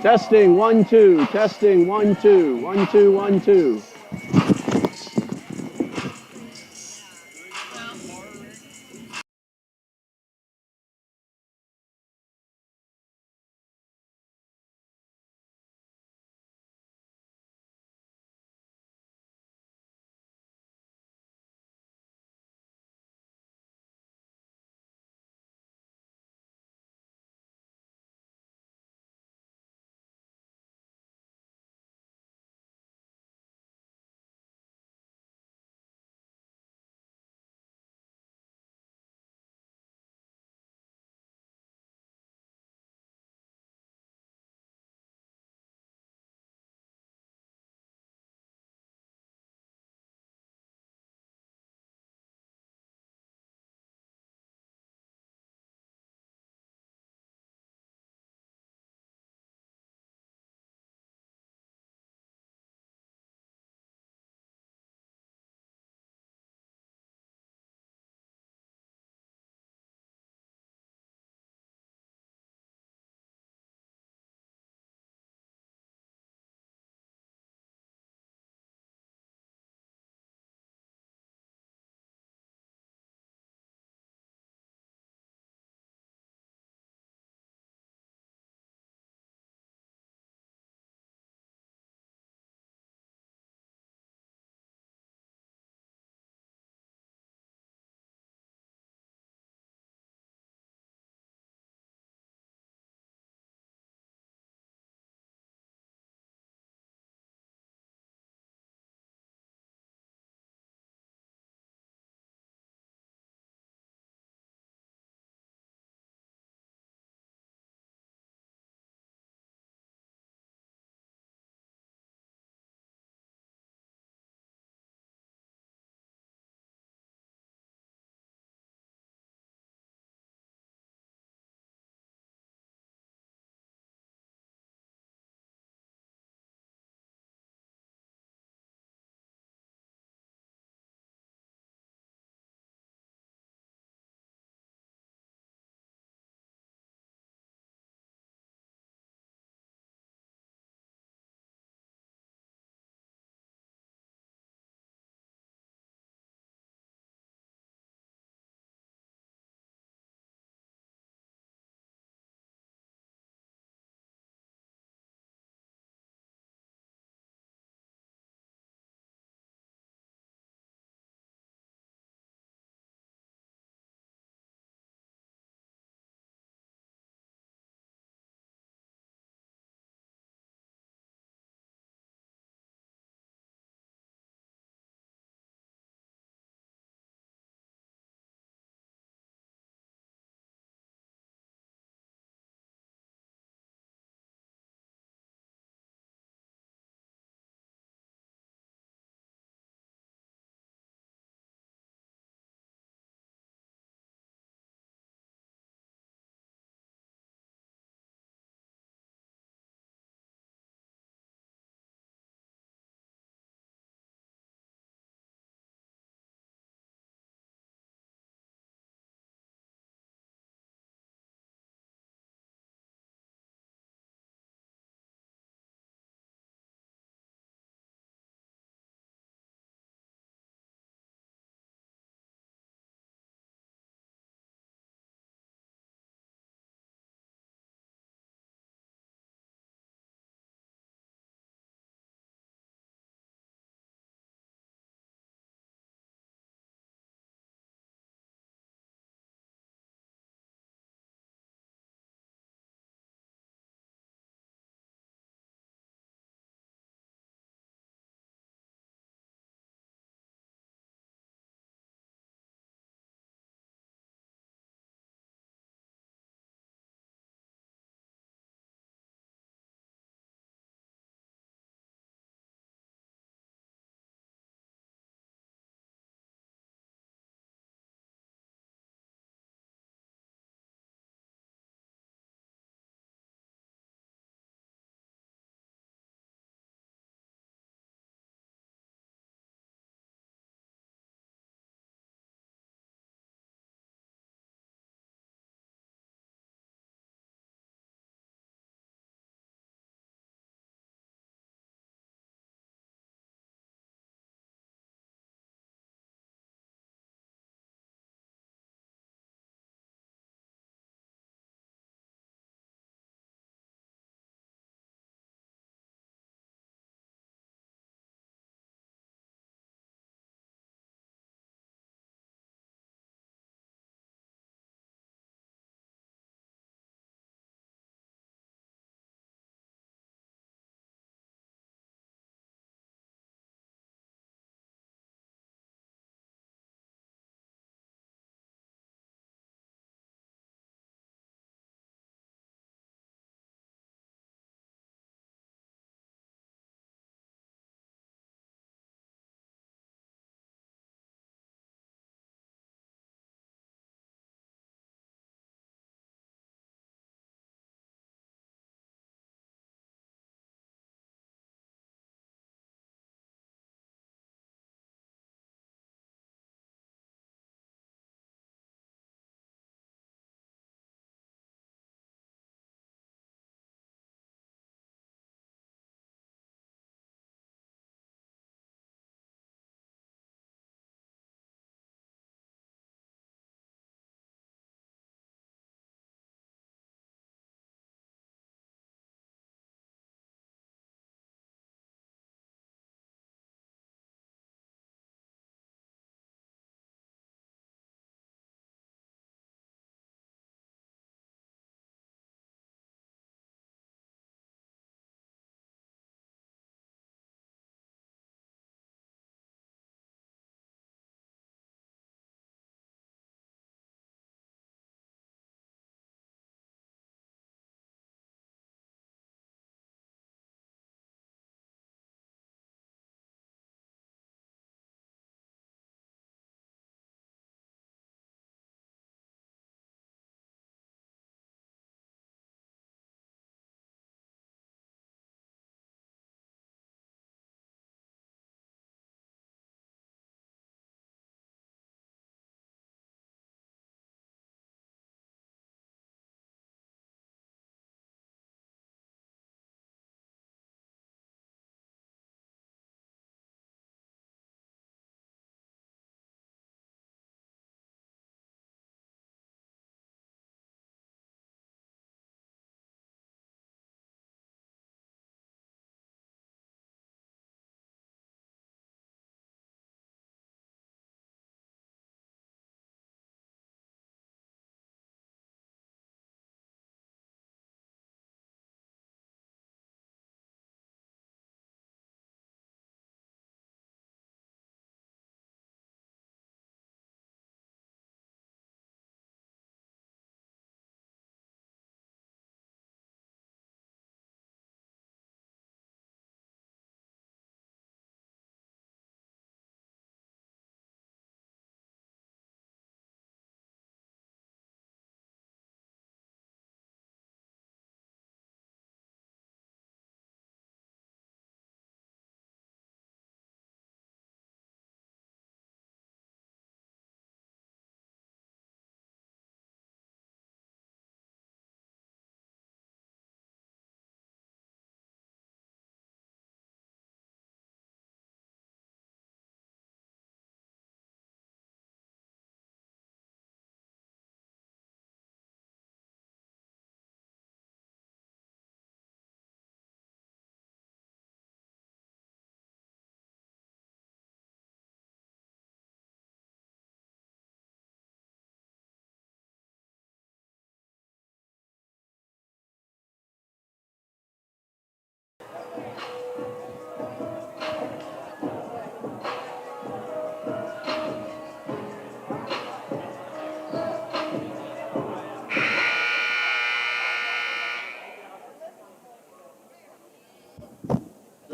Testing, 1, 2. Testing, 1, 2. 1, 2, 1, 2.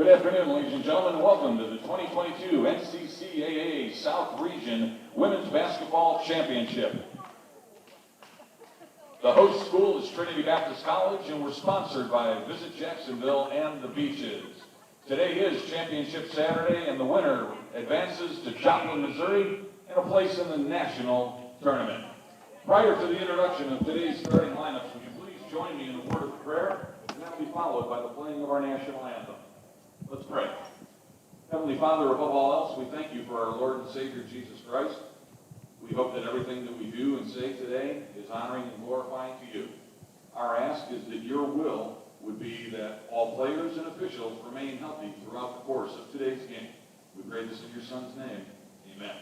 Good afternoon, ladies and gentlemen. Welcome to the 2022 NCCAA South Region Women's Basketball Championship. The host school is Trinity Baptist College, and we're sponsored by Visit Jacksonville and the Beaches. Today is Championship Saturday, and the winner advances to Joplin, Missouri, and a place in the national tournament. Prior to the introduction of today's starting lineups, would you please join me in a word of prayer, and that will be followed by the playing of our national anthem. Let's pray. Heavenly Father, above all else, we thank you for our Lord and Savior, Jesus Christ. We hope that everything that we do and say today is honoring and glorifying to you. Our ask is that your will would be that all players and officials remain healthy throughout the course of today's game. We pray this in your Son's name. Amen.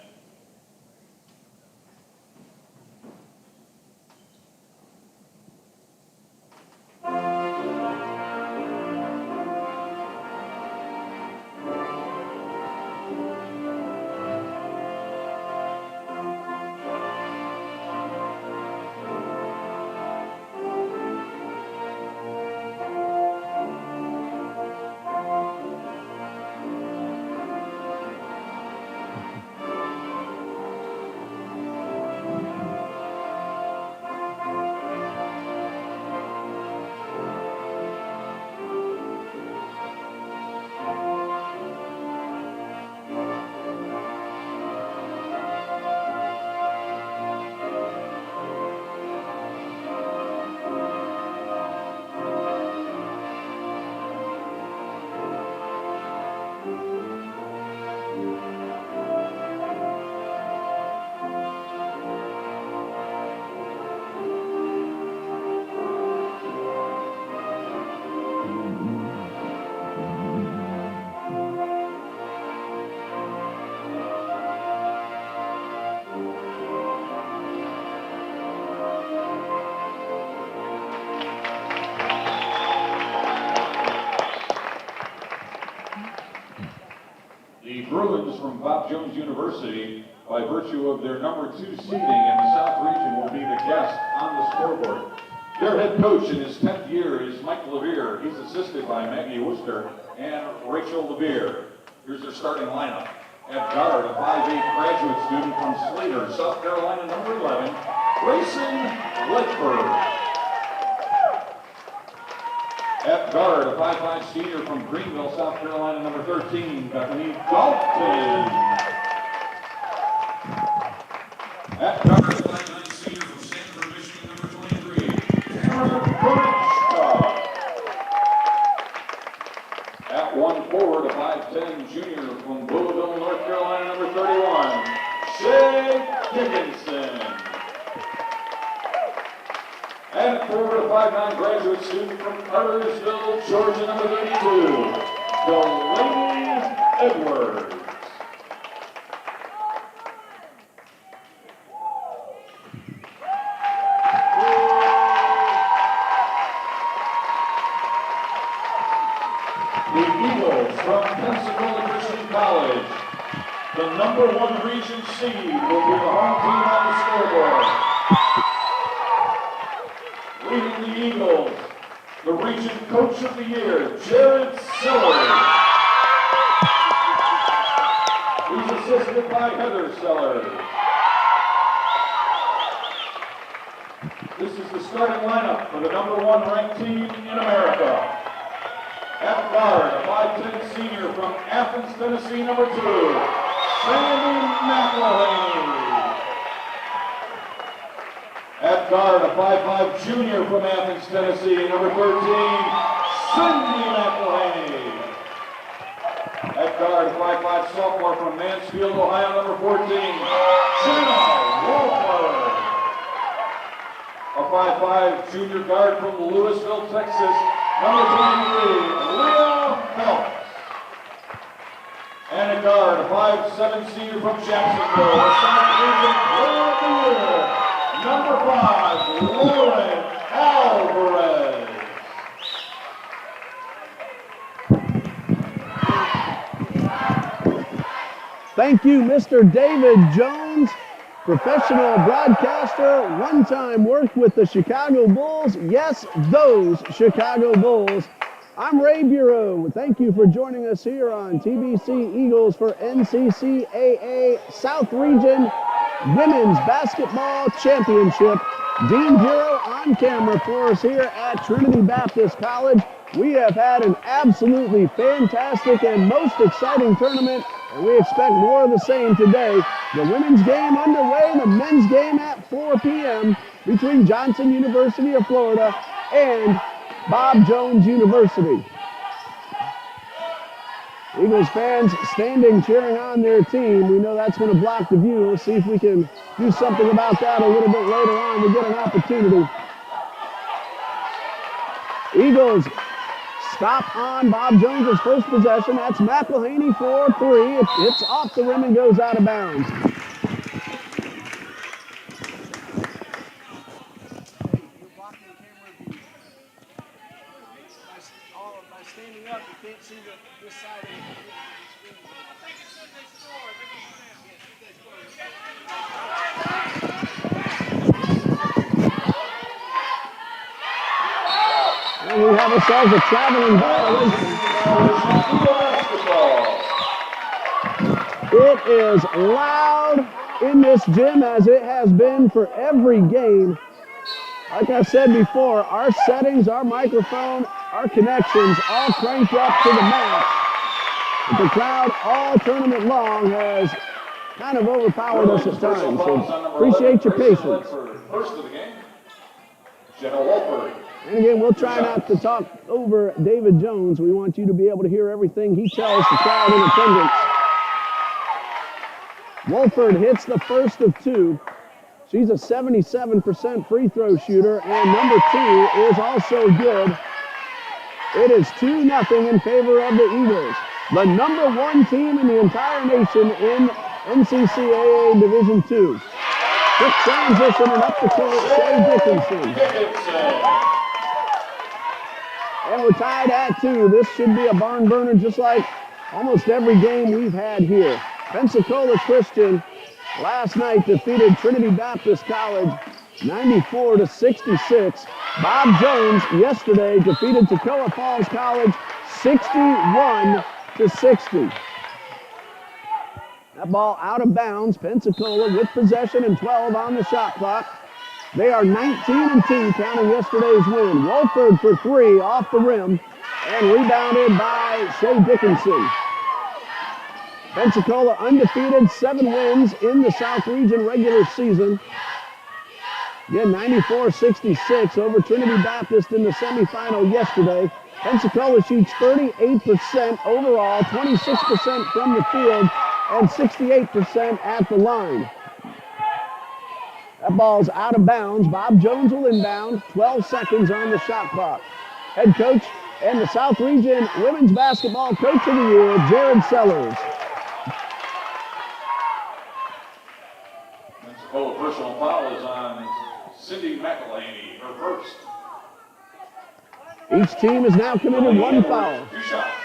Bruins from Bob Jones University, by virtue of their number 2 seeding in the South region, will be the guest on the scoreboard. Their head coach in his 10th year is Mike Levere. He's assisted by Maggie Worcester and Rachel Levere. Here's their starting lineup. At guard, a 5'8" graduate student from Slater, South Carolina, number 11, Grayson Ledford. At guard, a 5'5" senior from Greenville, South Carolina, number 13, Bethany Dalton. At guard, a 5'9" senior from Sanford, Michigan, number 23, Cameron Burnett. At one forward, a 5'10" junior from Louisville, North Carolina, number 31, Shay Dickinson. And forward, a 5'9" graduate student from Cartersville, Georgia, number 32, Delaney Edwards. The Eagles from Pensacola Christian College, the number 1 region seed, will be the home team on the scoreboard. Leading the Eagles, the region coach of the year, Jared Sellers. He's assisted by Heather Sellers. This is the starting lineup for the number 1 ranked team in America. At guard, a 5'10" senior from Athens, Tennessee, number 2, Sandy McElhaney. At guard, a 5'5" junior from Athens, Tennessee, number 13, Cindy McElhaney. At guard, a 5'5" sophomore from Mansfield, Ohio, number 14, Jenna Wolford. A 5'5" junior guard from Louisville, Texas, number 23, Leah Phelps. And a guard, a 5'7" senior from Jacksonville, the South Region Player of the Year, number 5, Lauren Alvarez. Thank you, Mr. David Jones, professional broadcaster, one-time worked with the Chicago Bulls. Yes, those Chicago Bulls. I'm Ray Bureau. Thank you for joining us here on TBC Eagles for NCCAA South Region Women's Basketball Championship. Dean Bureau on camera for us here at Trinity Baptist College. We have had an absolutely fantastic and most exciting tournament, and we expect more of the same today. The women's game underway, the men's game at 4 p.m. between Johnson University of Florida and Bob Jones University. Eagles fans standing cheering on their team. We know that's going to block the view. We'll see if we can do something about that a little bit later on. We get an opportunity. Eagles stop on Bob Jones' first possession. That's McElhaney for three. It's off the rim and goes out of bounds. Standing up, you can't see this side of the screen. I think it said they scored. And we have ourselves a traveling violation. It is loud in this gym as it has been for every game. Like I said before, our settings, our microphone, our connections all cranked up to the max. But the crowd all tournament long has kind of overpowered us at times. So appreciate your patience. First of the game, General Wolford. And again, we'll try not to talk over David Jones. We want you to be able to hear everything he tells the crowd in attendance. Wolford hits the first of two. She's a 77% free throw shooter, and number two is also good. It is 2-0 in favor of the Eagles, the number one team in the entire nation in NCCAA Division II. Quick transition and up the court, Shay Dickinson. And we're tied at 2. This should be a barn burner just like almost every game we've had here. Pensacola Christian last night defeated Trinity Baptist College 94-66. Bob Jones yesterday defeated Toccoa Falls College 61-60. That ball out of bounds. Pensacola with possession and 12 on the shot clock. They are 19-2 counting yesterday's win. Wolford for three off the rim and rebounded by Shay Dickinson. Pensacola undefeated, 7 wins in the South Region regular season. Again, 94-66 over Trinity Baptist in the semifinal yesterday. Pensacola shoots 38% overall, 26% from the field, and 68% at the line. That ball's out of bounds. Bob Jones will inbound, 12 seconds on the shot clock. Head coach and the South Region Women's Basketball Coach of the Year, Jared Sellers. Pensacola personal foul is on Cindy McElhaney, her first. Each team has now committed one foul. 2 shots.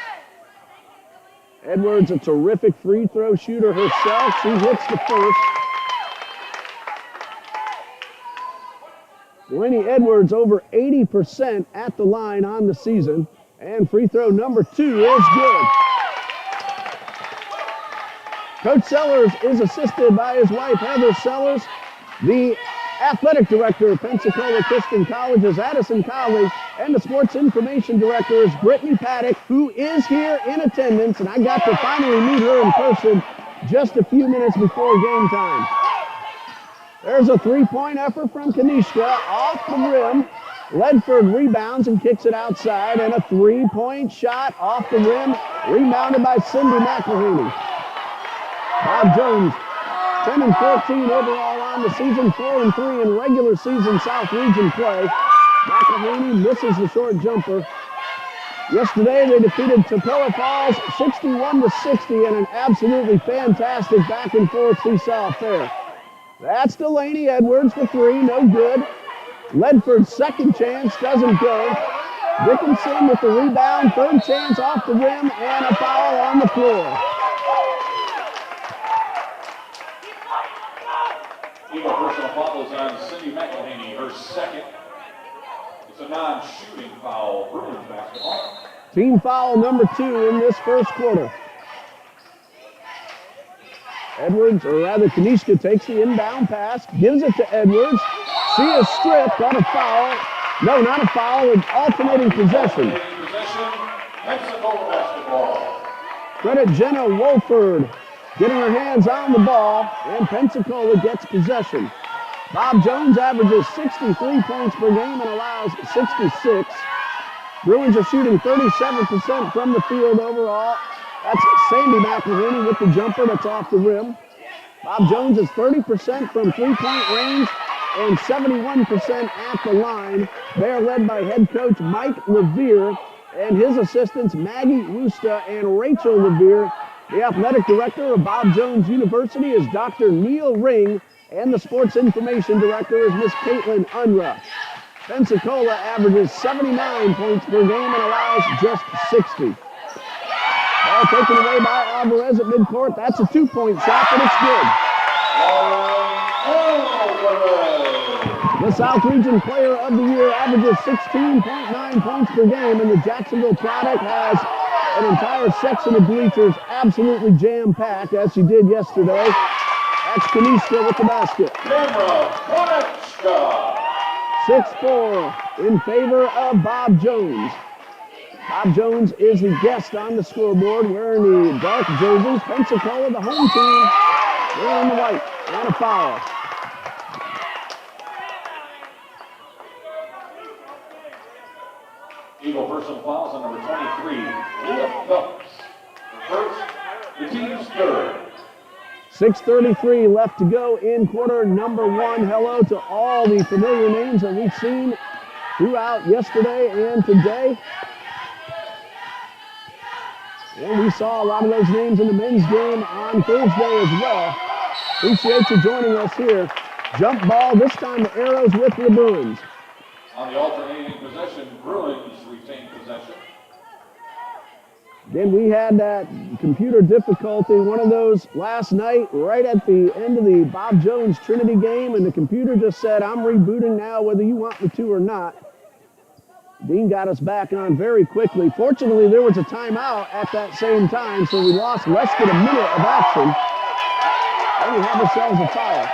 Edwards, a terrific free throw shooter herself. She hits the first. Delaney Edwards over 80% at the line on the season. And free throw number 2 is good. Coach Sellers is assisted by his wife, Heather Sellers. The athletic director of Pensacola Christian College is Addison Colley, and the sports information director is Brittany Paddock, who is here in attendance, and I got to finally meet her in person just a few minutes before game time. There's a three-point effort from Kanishka off the rim. Ledford rebounds and kicks it outside, and a three-point shot off the rim, rebounded by Cindy McElhaney. Bob Jones, 10-14 overall on the season, 4-3 in regular season South Region play. McElhaney misses the short jumper. Yesterday they defeated Toccoa Falls 61-60 in an absolutely fantastic back and forth seesaw affair. That's Delaney Edwards for three, no good. Ledford's second chance doesn't go. Dickinson with the rebound, third chance off the rim, and a foul on the floor. Eagle personal foul is on Cindy McElhaney, her second. It's a non-shooting foul for women's basketball. Team foul number 2 in this first quarter. Edwards, or rather Kanishka, takes the inbound pass, gives it to Edwards. She is stripped, got a foul. No, not a foul, it's alternating possession. Pensacola basketball. Credit Jenna Wolford getting her hands on the ball, and Pensacola gets possession. Bob Jones averages 63 points per game and allows 66. Bruins are shooting 37% from the field overall. That's Sandy McElhaney with the jumper that's off the rim. Bob Jones is 30% from three-point range and 71% at the line. They are led by head coach Mike Levere and his assistants Maggie Rusta and Rachel Levere. The athletic director of Bob Jones University is Dr. Neil Ring, and the sports information director is Miss Caitlin Unruh. Pensacola averages 79 points per game and allows just 60. Ball taken away by Alvarez at midcourt. That's a 2-point shot, but it's good. The South Region Player of the Year averages 16.9 points per game, and the Jacksonville product has an entire section of bleachers absolutely jam-packed, as she did yesterday. That's Kanishka with the basket. 6-4 in favor of Bob Jones. Bob Jones is the guest on the scoreboard wearing the dark jerseys. Pensacola, the home team, wearing the white, and a foul. Eagle personal fouls on number 23, Leah Phelps. The first, the team's third. 6:33 left to go in quarter number 1. Hello to all the familiar names that we've seen throughout yesterday and today. And we saw a lot of those names in the men's game on Thursday as well. Appreciate you joining us here. Jump ball, this time the Arrows with the Bruins. On the alternating possession, Bruins retain possession. Again, we had that computer difficulty, one of those last night, right at the end of the Bob Jones Trinity game, and the computer just said, I'm rebooting now whether you want me to or not. Dean got us back on very quickly. Fortunately, there was a timeout at that same time, so we lost less than a minute of action. And we have ourselves a foul.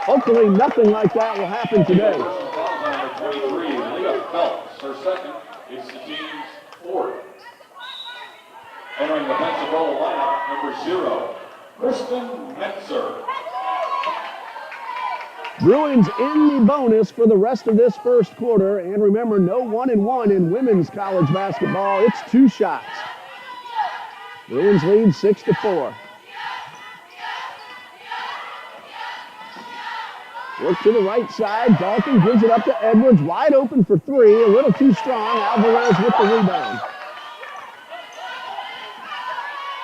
Hopefully, nothing like that will happen today. Number 23, Leah Phelps, her second. It's the team's fourth. Entering the Pensacola lineup, number 0, Kristen Metzer. Bruins in the bonus for the rest of this first quarter. And remember, no 1-1 in women's college basketball. It's 2 shots. Bruins lead 6-4. Work to the right side. Dalton gives it up to Edwards. Wide open for 3. A little too strong. Alvarez with the rebound.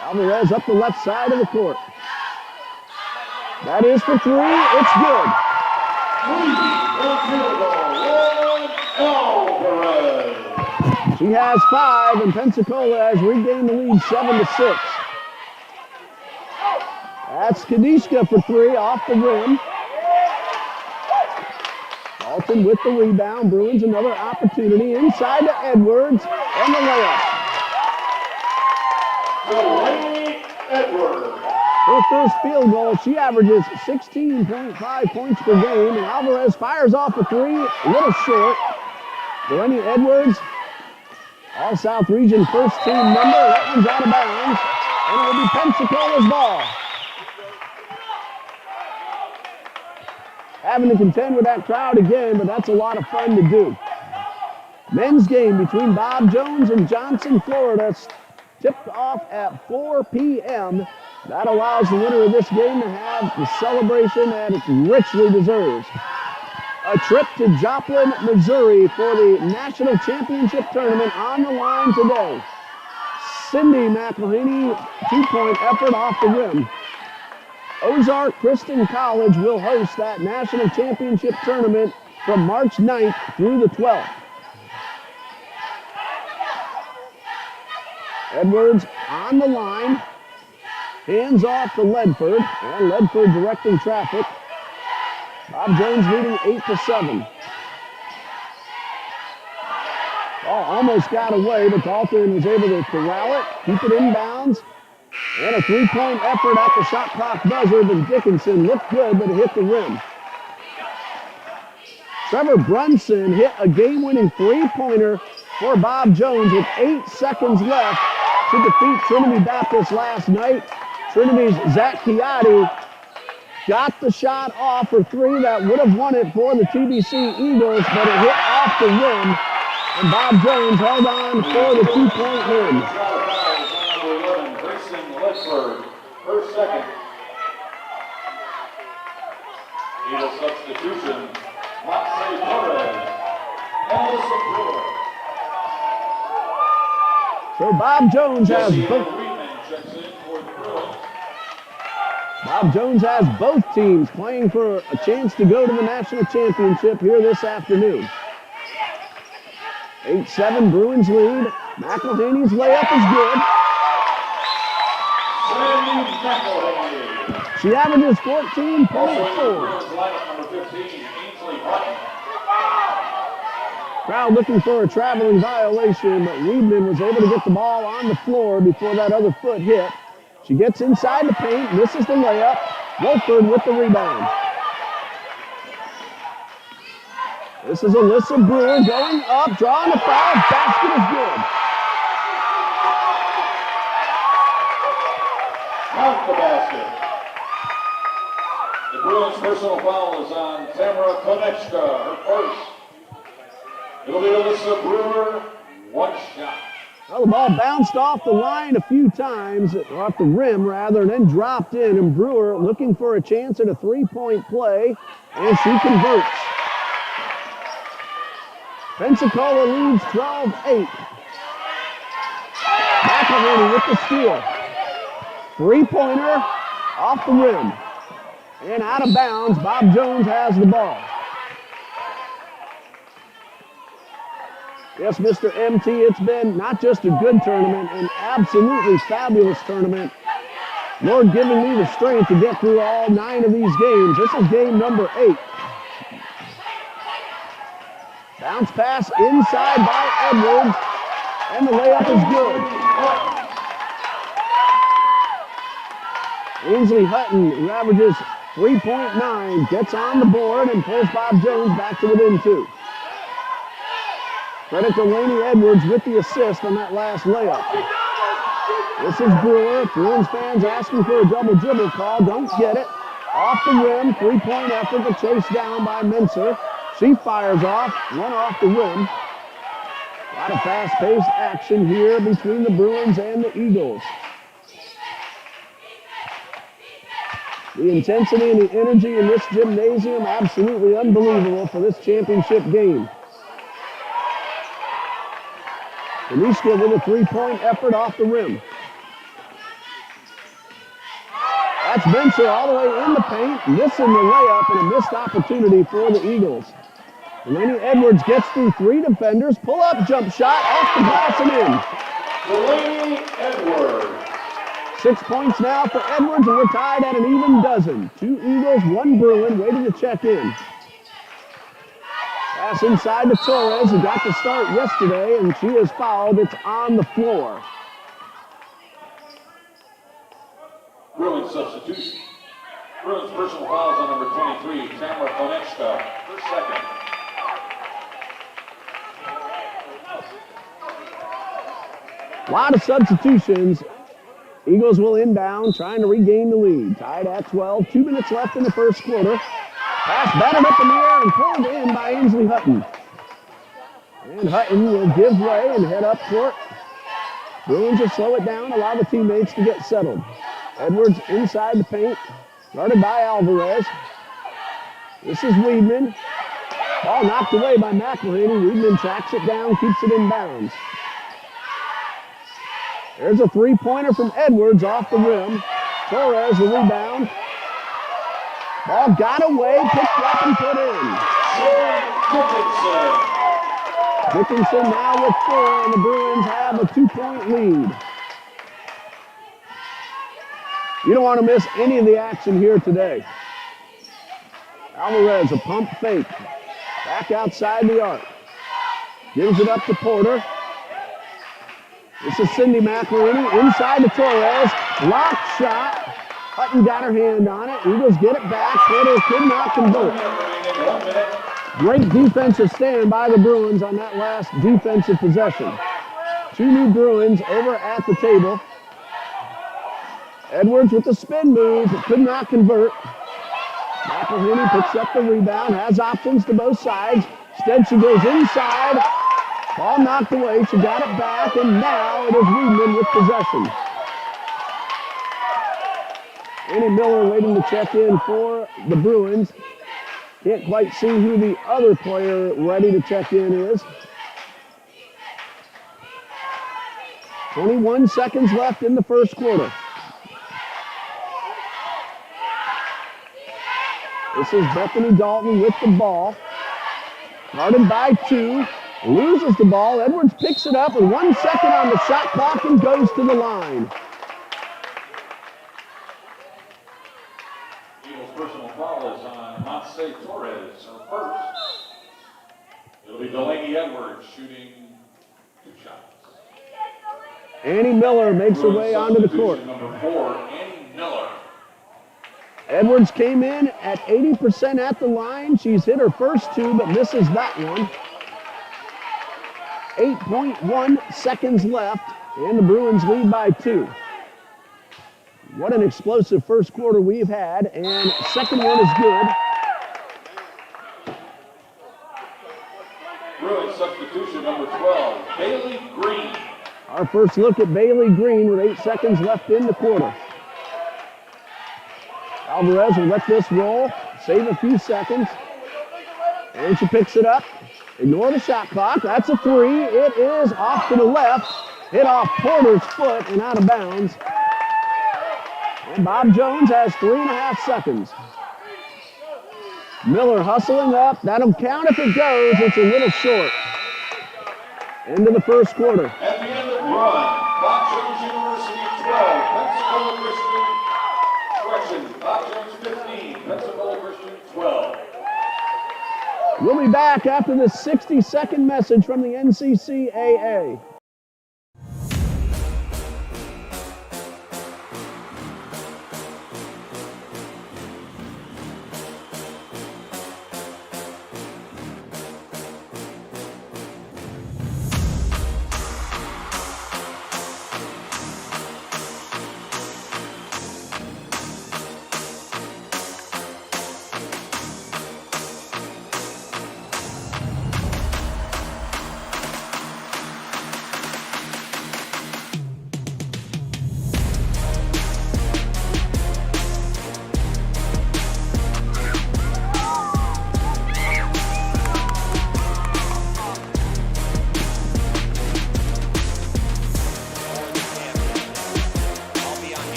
Alvarez up the left side of the court. That is for 3. It's good. She has 5, and Pensacola has regained the lead 7-6. That's Kanishka for 3 off the rim. Dalton with the rebound. Bruins another opportunity. Inside to Edwards, and the layup. Edwards. Her first field goal, she averages 16.5 points per game, and Alvarez fires off a 3, a little short. Delaney Edwards, All-South Region first team member. That one's out of bounds, and it will be Pensacola's ball. Having to contend with that crowd again, but that's a lot of fun to do. Men's game between Bob Jones and Johnson, Florida, tipped off at 4 p.m. That allows the winner of this game to have the celebration that it richly deserves. A trip to Joplin, Missouri for the National Championship Tournament on the line today. Cindy McElhaney, 2-point effort off the rim. Ozark Christian College will host that National Championship Tournament from March 9th through the 12th. Edwards on the line. Hands off to Ledford, and Ledford directing traffic. Bob Jones leading 8-7. Ball almost got away, but Dalton was able to corral it, keep it in bounds. And a three-point effort at the shot clock buzzer, but Dickinson looked good, but it hit the rim. Trevor Brunson hit a game-winning three-pointer for Bob Jones with 8 seconds left to defeat Trinity Baptist last night. Trinity's Zach Chiatti got the shot off for 3 that would have won it for the TBC Eagles, but it hit off the rim, and Bob Jones held on for the 2-point win. First second. Eagle substitution. Moxley Torres. Allison Brewer. So Bob Jones has both. Checks in for the Bruins. Bob Jones has both teams playing for a chance to go to the national championship here this afternoon. 8-7 Bruins lead. McElhaney's layup is good. She averages 14.4. Crowd looking for a traveling violation, but Weedman was able to get the ball on the floor before that other foot hit. She gets inside the paint, misses the layup. Wolford with the rebound. This is Alyssa Brewer going up, drawing a foul. Basket is good. Off the basket. The Bruins' personal foul is on Tamara Konechka, her first. It'll be Alyssa Brewer, 1 shot. Well, the ball bounced off the line a few times, or off the rim rather, and then dropped in. And Brewer looking for a chance at a 3-point play, and she converts. Pensacola leads 12-8. McElhaney with the steal. 3-pointer off the rim. And out of bounds, Bob Jones has the ball. Yes, Mr. MT, it's been not just a good tournament, an absolutely fabulous tournament. Lord giving me the strength to get through all 9 of these games. This is game number 8. Bounce pass inside by Edwards, and the layup is good. Ainsley Hutton, who averages 3.9, gets on the board and pulls Bob Jones back to within 2. Credit to Laney Edwards with the assist on that last layup. This is Brewer. Bruins fans asking for a double dribble call. Don't get it. Off the rim, 3-point effort, but chased down by Menser. She fires off, one off the rim. A lot of fast-paced action here between the Bruins and the Eagles. The intensity and the energy in this gymnasium, absolutely unbelievable for this championship game. Kanishka with a 3-point effort off the rim. That's Menser all the way in the paint, missing the layup, and a missed opportunity for the Eagles. Delaney Edwards gets through 3 defenders, pull-up jump shot off the glass and in. Delaney Edwards. 6 points now for Edwards, and we're tied at an even dozen. 2 Eagles, 1 Bruin, waiting to check in. Pass inside to Torres, who got the start yesterday, and she is fouled. It's on the floor. Bruins substitution. Bruins personal fouls on number 23, Tamara Konechka, her second. A lot of substitutions. Eagles will inbound, trying to regain the lead. Tied at 12, 2 minutes left in the first quarter. Pass batted up in the air and pulled in by Ainsley Hutton. And Hutton will give way and head up court. Bruins will slow it down, allow the teammates to get settled. Edwards inside the paint, guarded by Alvarez. This is Weedman. Ball knocked away by McElhaney. Weedman tracks it down, keeps it in bounds. There's a 3-pointer from Edwards off the rim. Torres the rebound. Ball got away, picked up and put in. Dickinson now with 4, and the Bruins have a 2-point lead. You don't want to miss any of the action here today. Alvarez, a pump fake. Back outside the arc. Gives it up to Porter. This is Cindy McElhaney inside to Torres. Block shot. Hutton got her hand on it. Eagles get it back. Porter could not convert. Great defensive stand by the Bruins on that last defensive possession. Two new Bruins over at the table. Edwards with the spin move, could not convert. McElhaney picks up the rebound, has options to both sides. Instead, she goes inside. Ball knocked away. She got it back, and now it is Weedman with possession. Annie Miller waiting to check in for the Bruins. Can't quite see who the other player ready to check in is. 21 seconds left in the first quarter. This is Bethany Dalton with the ball. Guarded by two. Loses the ball. Edwards picks it up with 1 second on the shot clock and goes to the line. Eagles' personal foul is on Monse Torres, her first. It'll be Delaney Edwards shooting 2 shots. Annie Miller makes her way onto the court. Number 4, Annie Miller. Edwards came in at 80% at the line. She's hit her first 2, but misses that one. 8.1 seconds left, and the Bruins lead by 2. What an explosive first quarter we've had, and second one is good. Bruins substitution number 12, Bailey Green. Our first look at Bailey Green with 8 seconds left in the quarter. Alvarez will let this roll, save a few seconds. And she picks it up. Ignore the shot clock. That's a 3. It is off to the left. Hit off Porter's foot and out of bounds. And Bob Jones has 3.5 seconds. Miller hustling up. That'll count if it goes. It's a little short. End of the first quarter. At the end of run, Bob Jones University 12, Pensacola Christian. Bob Jones 15, Pensacola Christian 12. We'll be back after this 60-second message from the NCCAA.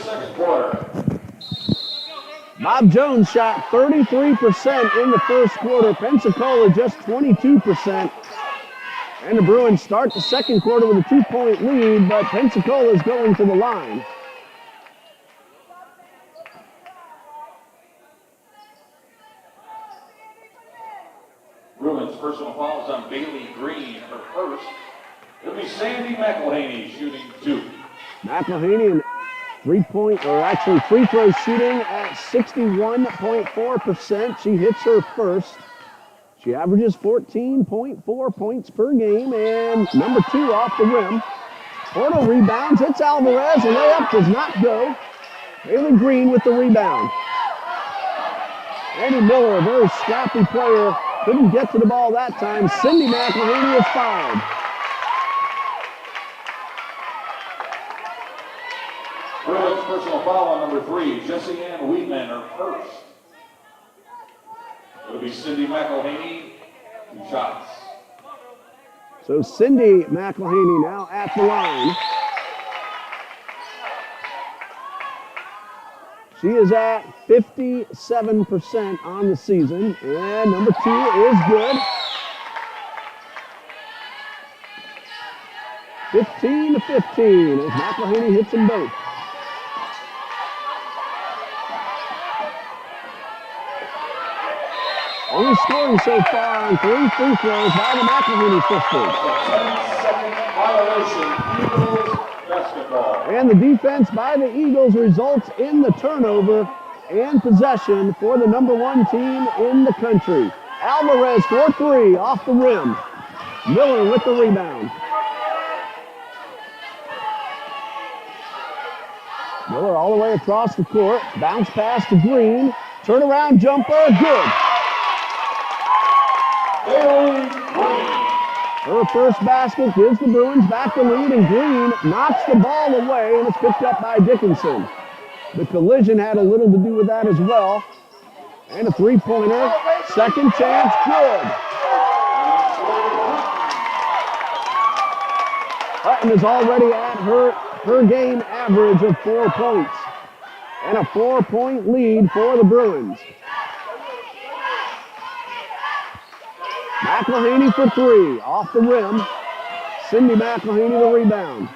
Second quarter. Bob Jones shot 33% in the first quarter. Pensacola just 22%. And the Bruins start the second quarter with a 2-point lead, but Pensacola is going to the line. Bruins personal fouls on Bailey Green, her first. It'll be Sandy McElhaney shooting 2. McElhaney and free throw shooting at 61.4%. She hits her first. She averages 14.4 points per game and number 2 off the rim. Porter rebounds, hits Alvarez. The layup does not go. Bailey Green with the rebound. Annie Miller, a very scrappy player, couldn't get to the ball that time. Cindy McElhaney is fouled. Bruins personal foul on number 3, Jessie Ann Wheatman, her first. It'll be Cindy McElhaney, 2 shots. So Cindy McElhaney now at the line. She is at 57% on the season, and number 2 is good. 15-15 as McElhaney hits them both. Only scoring so far on 3 free throws by the McElhaney sisters. 10-second violation, Eagles basketball. And the defense by the Eagles results in the turnover and possession for the number 1 team in the country. Alvarez for 3 off the rim. Miller with the rebound. Miller all the way across the court. Bounce pass to Green. Turnaround jumper, good. Her first basket gives the Bruins back the lead, and Green knocks the ball away, and it's picked up by Dickinson. The collision had a little to do with that as well. And a three-pointer. Second chance, good. Hutton is already at her game average of 4 points. And a 4-point lead for the Bruins. McElhaney for 3, off the rim. Cindy McElhaney the rebound.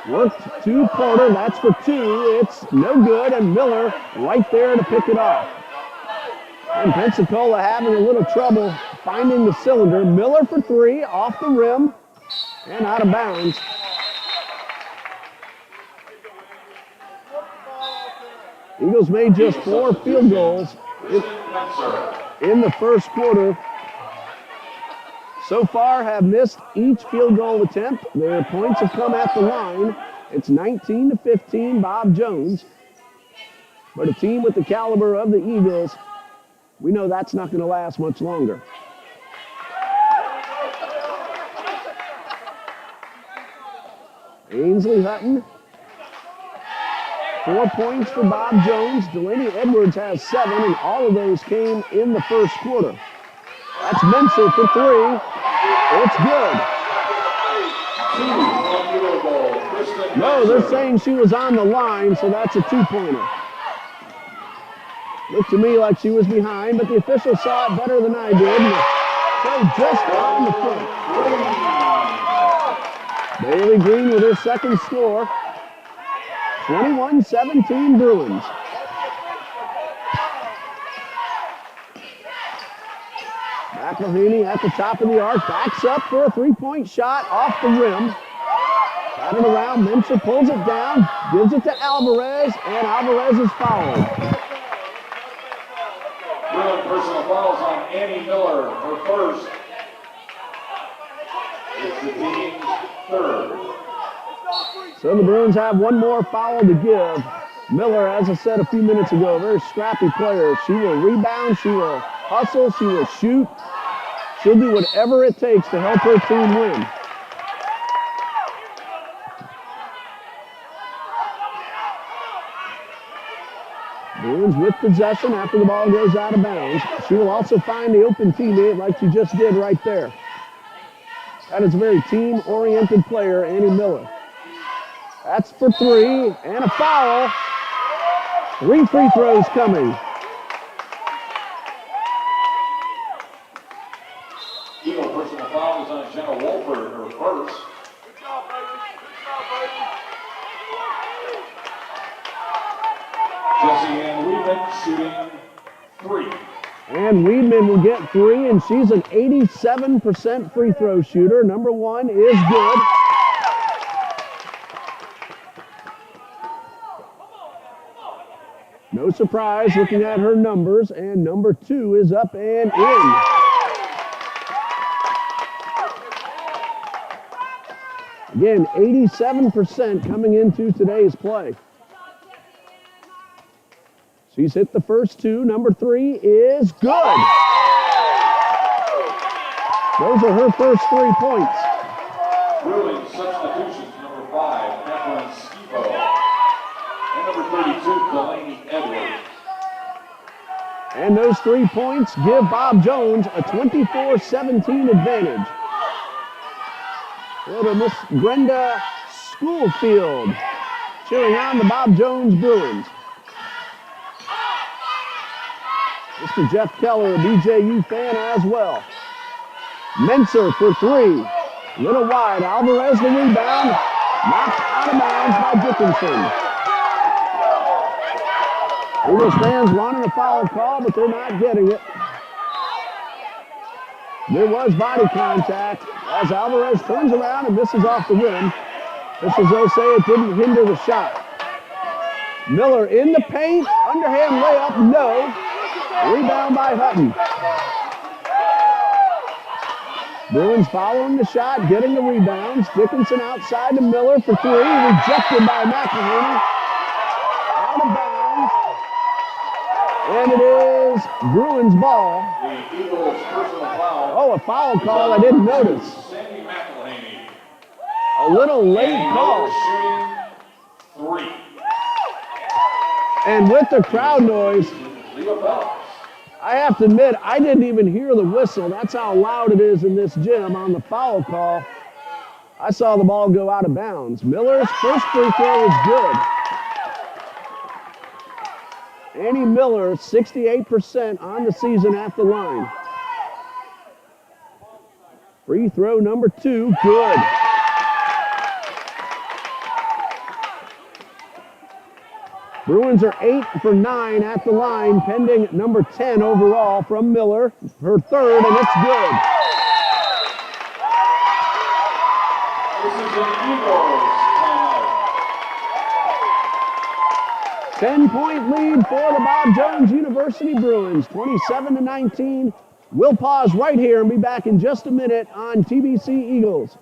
Worked to Porter, that's for 2. It's no good, and Miller right there to pick it off. And Pensacola having a little trouble finding the cylinder. Miller for 3, off the rim, and out of bounds. Eagles made just 4 field goals in the first quarter. So far have missed each field goal attempt. Their points have come at the line. It's 19-15, Bob Jones. But a team with the caliber of the Eagles, we know that's not going to last much longer. Ainsley Hutton. 4 points for Bob Jones. Delaney Edwards has 7, and all of those came in the first quarter. That's Menser for 3. It's good. No, they're saying she was on the line, so that's a 2-pointer. Looked to me like she was behind, but the official saw it better than I did. So just on the front. Bailey Green with her second score. 21-17 Bruins. McElhaney at the top of the arc, backs up for a 3-point shot off the rim. Got it around, Menser pulls it down, gives it to Alvarez, and Alvarez is fouled. Bruin personal fouls on Annie Miller, her first. It's the team's third. So the Bruins have one more foul to give. Miller, as I said a few minutes ago, a very scrappy player. She will rebound, she will hustle, she will shoot. She'll do whatever it takes to help her team win. Bruins with possession after the ball goes out of bounds. She will also find the open teammate like she just did right there. That is a very team-oriented player, Annie Miller. That's for 3, and a foul. 3 free throws coming. Eagle personal foul is on Jenna Wolford, her first. Jessie Ann Weedman shooting 3. And Weedman will get 3, and she's an 87% free throw shooter. Number 1 is good. No surprise looking at her numbers, and number 2 is up and in. Again, 87% coming into today's play. She's hit the first 2. Number 3 is good. Those are her first 3 points. Bruins substitutions, number 5, And those 3 points give Bob Jones a 24-17 advantage. Go to Miss Brenda Schoolfield cheering on the Bob Jones Bruins. Mr. Jeff Keller, a BJU fan as well. Menser for 3. Little wide. Alvarez the rebound. Knocked out of bounds by Dickinson. Eagles fans wanting a foul call, but they're not getting it. There was body contact as Alvarez turns around and misses off the rim. Officials though say it didn't hinder the shot. Miller in the paint. Underhand layup. No. Rebound by Hutton. Bruins following the shot, getting the rebounds. Dickinson outside to Miller for 3. Rejected by McElhaney. Out of bounds. And it is Bruins ball. The Eagles personal foul. Oh, a foul call I didn't notice. Sandy McElhaney. A little late call. Shooting 3. And with the crowd noise, Leo Phelps. I have to admit, I didn't even hear the whistle. That's how loud it is in this gym on the foul call. I saw the ball go out of bounds. Miller's first free throw is good. Annie Miller, 68% on the season at the line. Free throw number 2, good. Bruins are 8 for 9 at the line, pending number 10 overall from Miller. Her third, and it's good. This is an Eagles timeout. 10-point lead for the Bob Jones University Bruins, 27-19. We'll pause right here and be back in just a minute on TBC Eagles.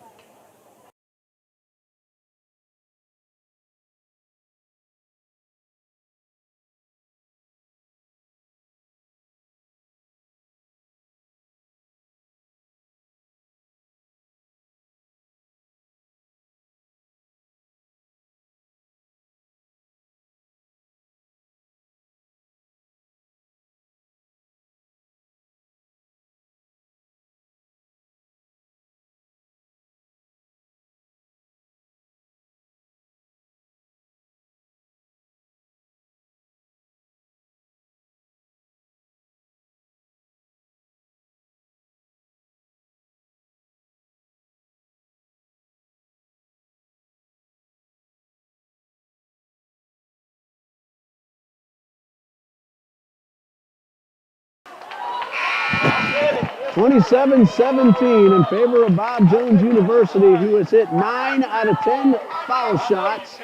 (27-17) in favor of Bob Jones University, who has hit 9 out of 10 foul shots.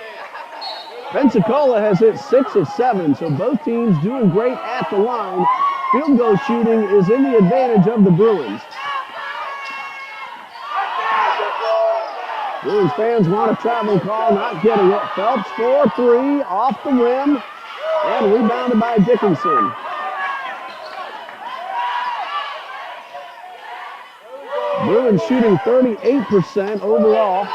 Pensacola has hit 6 of 7, so both teams doing great at the line. Field goal shooting is in the advantage of the Bruins. Bruins fans want a travel call, not getting it. Phelps for 3, off the rim, and rebounded by Dickinson. Bruins shooting 38% overall.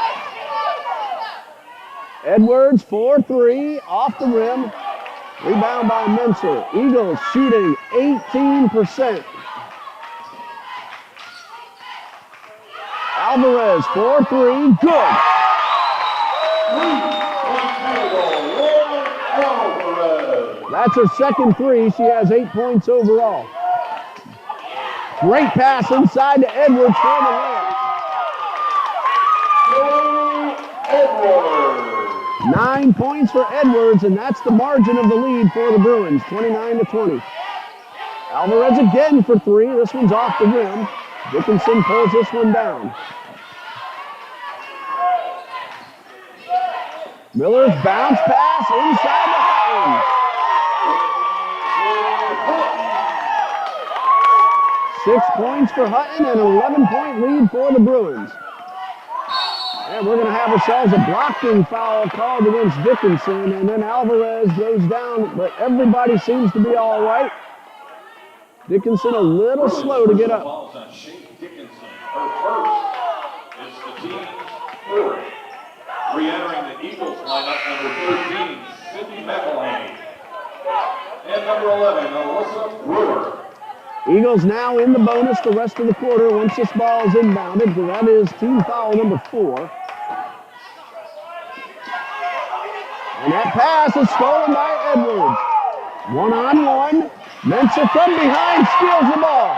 Edwards for 3, off the rim. Rebound by Menser. Eagles shooting 18%. Alvarez for 3, good. That's her second 3. She has 8 points overall. Great pass inside to Edwards for the layup. 9 points for Edwards, and that's the margin of the lead for the Bruins, 29-20. Alvarez again for 3. This one's off the rim. Dickinson pulls this one down. Miller's bounce pass inside the Hutton. 6 points for Hutton and an 11-point lead for the Bruins. And we're going to have ourselves a blocking foul called against Dickinson, and then Alvarez goes down, but everybody seems to be all right. Dickinson a little slow to get up. Falls on Shake Dickinson. Her first is the team's third. Re-entering the Eagles lineup, number 13, Sydney McElhaney. And number 11, Alyssa Brewer. Eagles now in the bonus the rest of the quarter once this ball is inbounded. That is team foul number 4. And that pass is stolen by Edwards. One-on-one. Mensa from behind steals the ball.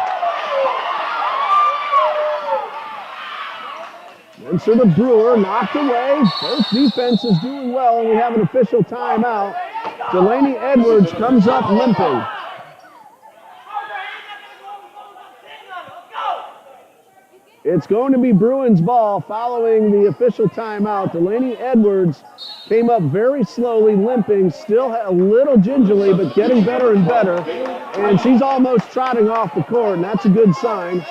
Mensa to Brewer, knocked away. Both defenses doing well, and we have an official timeout. Delaney Edwards comes up limping. It's going to be Bruins ball following the official timeout. Delaney Edwards came up very slowly, limping, still a little gingerly, but getting better and better. And she's almost trotting off the court, and that's a good sign.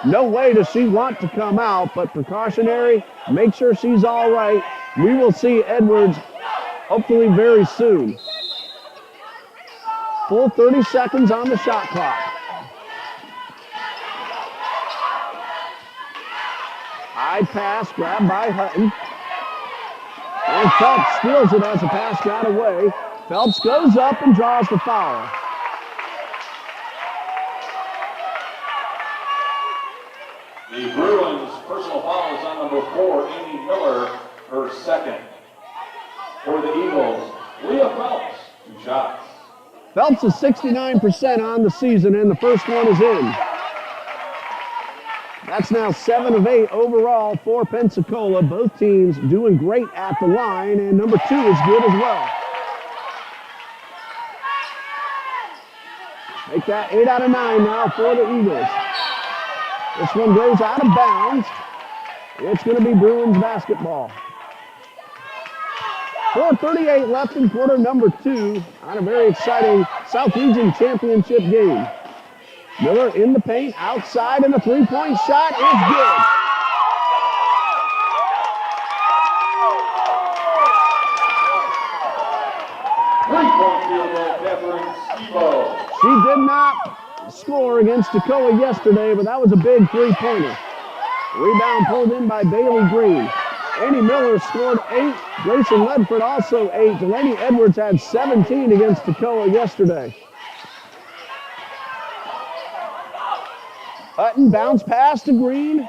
No way does she want to come out, but precautionary, make sure she's all right. We will see Edwards hopefully very soon. Full 30 seconds on the shot clock. High pass, grabbed by Hutton. And Phelps steals it as the pass got away. Phelps goes up and draws the foul. The Bruins' personal foul is on number 4, Amy Miller, her second. For the Eagles, Leah Phelps, 2 shots. Phelps is 69% on the season, and the first one is in. That's now 7 of 8 overall for Pensacola. Both teams doing great at the line, and number 2 is good as well. Make that 8 out of 9 now for the Eagles. This one goes out of bounds. It's going to be Bruins basketball. 4:38 left in quarter number 2 on a very exciting South Region Championship game. Miller in the paint, outside, and a three-point shot is good. Three-point field goal, Catherine Skibo. She did not score against Toccoa yesterday, but that was a big three-pointer. Rebound pulled in by Bailey Green. Annie Miller scored 8. Grayson Ledford also 8. Delaney Edwards had 17 against Toccoa yesterday. Hutton bounce pass to Green.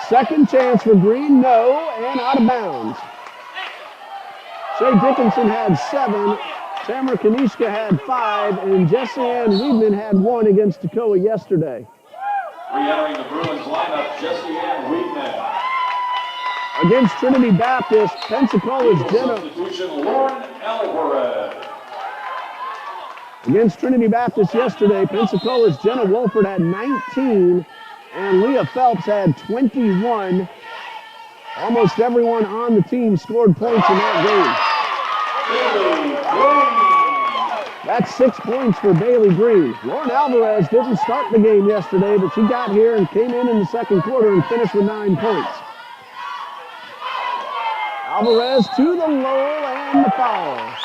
Second chance for Green, no, and out of bounds. Shay Dickinson had 7. Tamara Kanishka had 5, and Jessie Ann Weedman had 1 against Toccoa yesterday. Re-entering the Bruins lineup, Jessie Ann Weedman. Against Trinity Baptist, Pensacola's Jenna. Substitution, Lauren Alvarez. Against Trinity Baptist yesterday, Pensacola's Jenna Wolford had 19, and Leah Phelps had 21. Almost everyone on the team scored points in that game. That's 6 points for Bailey Green. Lauren Alvarez didn't start the game yesterday, but she got here and came in the second quarter and finished with 9 points. Alvarez to the low and the foul.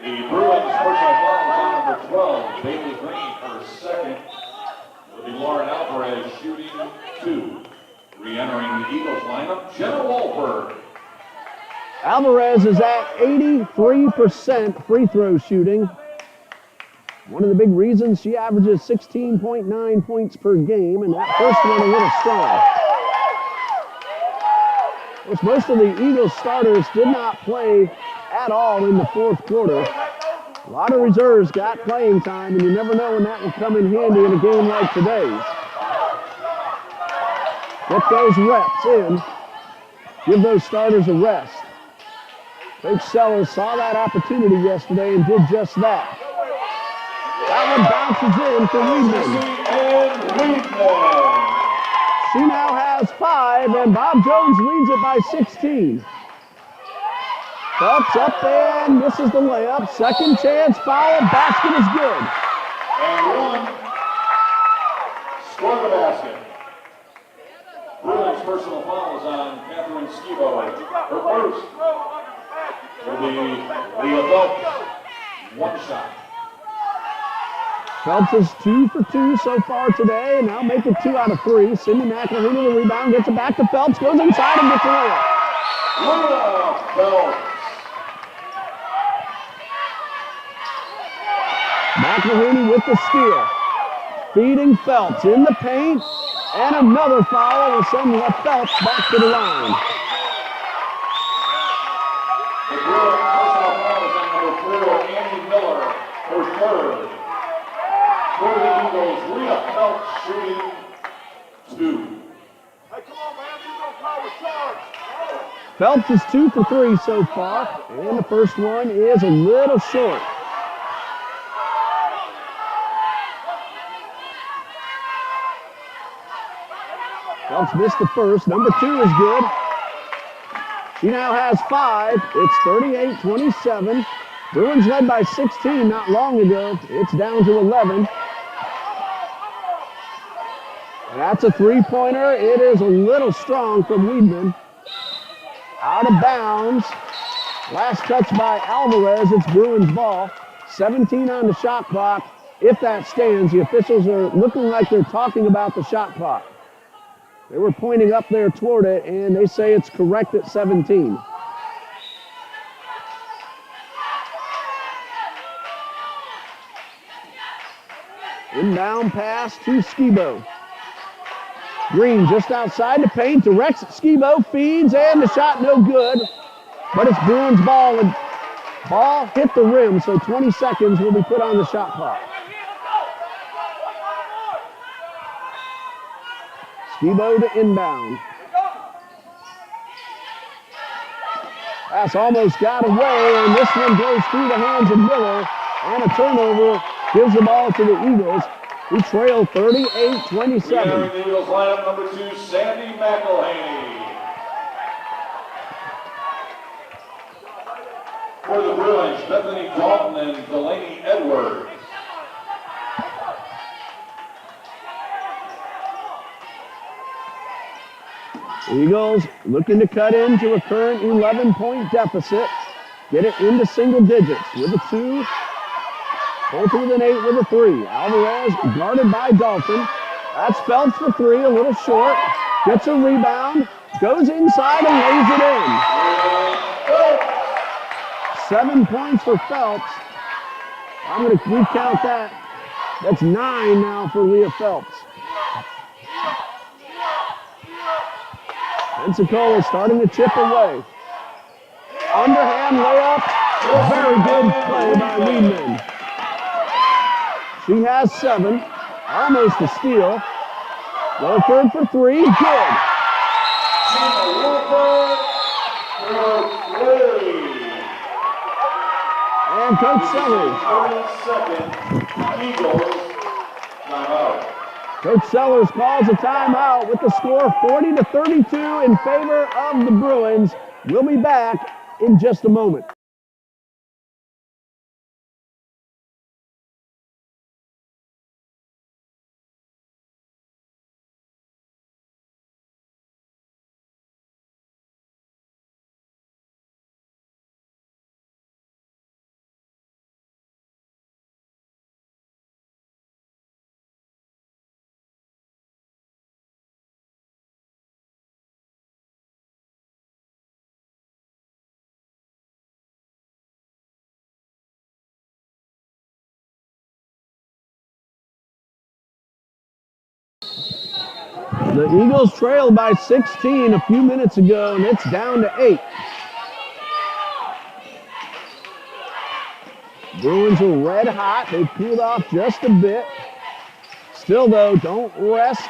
The Bruins' personal foul is on number 12, Bailey Green, her second. It'll be Lauren Alvarez shooting 2. Re-entering the Eagles lineup, Jenna Wolford. Alvarez is at 83% free throw shooting. One of the big reasons she averages 16.9 points per game, and that first one a little strong. Of course, most of the Eagles starters did not play at all in the fourth quarter. A lot of reserves got playing time, and you never know when that will come in handy in a game like today's. Get those reps in. Give those starters a rest. Coach Sellers saw that opportunity yesterday and did just that. That one bounces in for Weedman. She now has 5, and Bob Jones leads it by 16. Phelps up and misses the layup. Second chance foul. Basket is good. And 1. Score the basket. Bruins' personal foul is on Catherine Skibo. Her first will be Leah Phelps. 1 shot. Phelps is 2 for 2 so far today. Now make it 2 out of 3. Sidney McElhaney, the rebound, gets it back to Phelps, goes inside and gets a layup. Phelps. McElhaney with the steal. Feeding Phelps in the paint. And another foul will send Phelps back to the line. The Bruins personal foul is on number 4, Andy Miller, her third. For the Eagles, Rhea Phelps shooting 2. Hey, come on, man. You don't call the charge. Phelps is 2 for 3 so far. And the first one is a little short. Phelps missed the first. Number 2 is good. She now has 5. It's 38-27. Bruins led by 16 not long ago. It's down to 11. And that's a three-pointer. It is a little strong from Weedman. Out of bounds. Last touch by Alvarez. It's Bruins ball. 17 on the shot clock. If that stands, the officials are looking like they're talking about the shot clock. They were pointing up there toward it, and they say it's correct at 17. Inbound pass to Skibo. Green just outside the paint, directs Skibo, feeds, and the shot no good. But it's Bruins ball, and ball hit the rim, so 20 seconds will be put on the shot clock. Skibo to inbound. Pass almost got away, and this one goes through the hands of Miller, and a turnover gives the ball to the Eagles, who trail 38-27. The Eagles lineup number 2, Sandy McElhaney. For the Bruins, Bethany Dalton and Delaney Edwards. Eagles looking to cut into a current 11-point deficit. Get it into single digits with a 2. Holt with an 8 with a 3. Alvarez guarded by Dalton. That's Phelps for 3, a little short. Gets a rebound, goes inside and lays it in. 7 points for Phelps. I'm going to recount that. That's 9 now for Leah Phelps. Pensacola starting to chip away. Underhand layup. Very good play by Weedman. She has 7. Almost a steal. Wilford for 3. Good. And Coach Sellers. Coach Sellers calls a timeout with the score 40-32 in favor of the Bruins. We'll be back in just a moment. The Eagles trailed by 16 a few minutes ago, and it's down to 8. Bruins are red hot. They cooled off just a bit. Still, though, don't rest.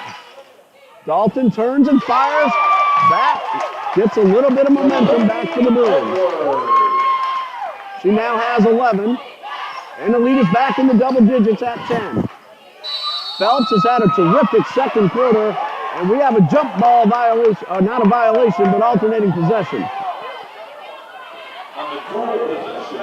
Dalton turns and fires. That gets a little bit of momentum back to the Bruins. She now has 11, and the lead is back in the double digits at 10. Phelps has had a terrific second quarter, and we have a jump ball violation, not a violation, but alternating possession. On the dual possession,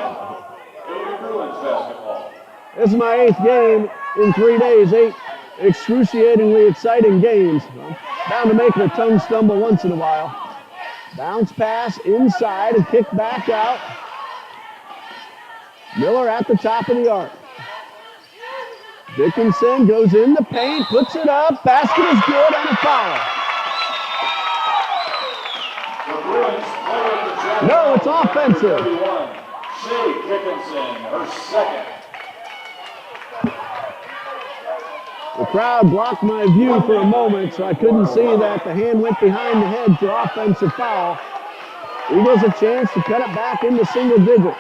it'll be Bruins basketball. This is my 8th game in 3 days, 8 excruciatingly exciting games. I'm bound to make her tongue stumble once in a while. Bounce pass inside and kick back out. Miller at the top of the arc. Dickinson goes in the paint, puts it up, basket is good, and a foul. No, it's offensive. 31, Shea Dickinson, her second. The crowd blocked my view for a moment, so I couldn't see that the hand went behind the head for offensive foul. Eagles a chance to cut it back into single digits.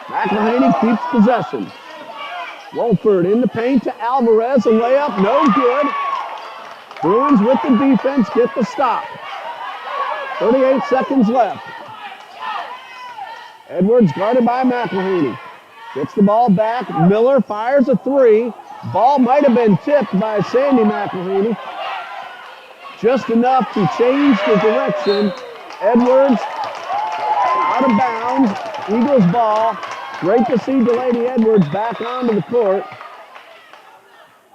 McElhaney keeps possession. Wolford in the paint to Alvarez, a layup, no good. Bruins with the defense get the stop. 38 seconds left. Edwards guarded by McElhaney. Gets the ball back. Miller fires a three. Ball might have been tipped by Sandy McElhaney. Just enough to change the direction. Edwards out of bounds. Eagles ball. Great to see Delaney Edwards back onto the court.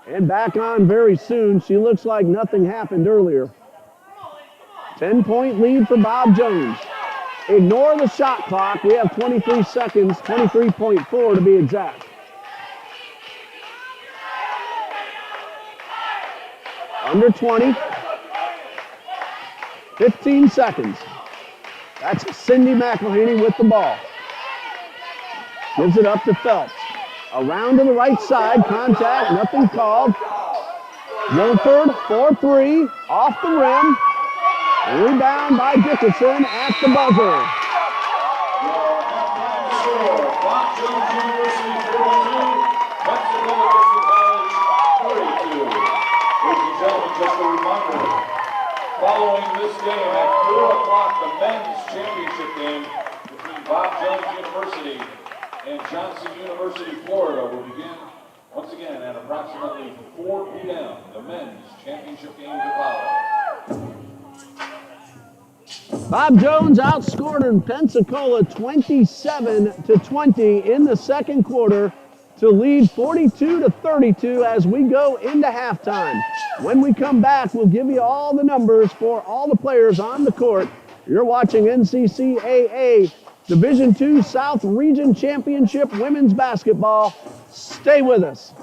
And back on very soon. She looks like nothing happened earlier. 10-point lead for Bob Jones. Ignore the shot clock. We have 23 seconds, 23.4 to be exact. Under 20. 15 seconds. That's Cindy McElhaney with the ball. Gives it up to Phelps. Around to the right side, contact, nothing called. Wolford, 4-3, off the rim. Rebound by Dickinson at the buzzer. Bob Jones University 42, Pensacola College 32. Ladies and gentlemen, just a reminder, following this game at 4 o'clock, the men's championship game between Bob Jones University and Johnson University, Florida will begin once again at approximately 4 p.m. The men's championship game to follow. Bob Jones outscored in Pensacola 27-20 in the second quarter to lead 42-32 as we go into halftime. When we come back, we'll give you all the numbers for all the players on the court. You're watching NCCAA Division II South Region Championship Women's Basketball. Stay with us.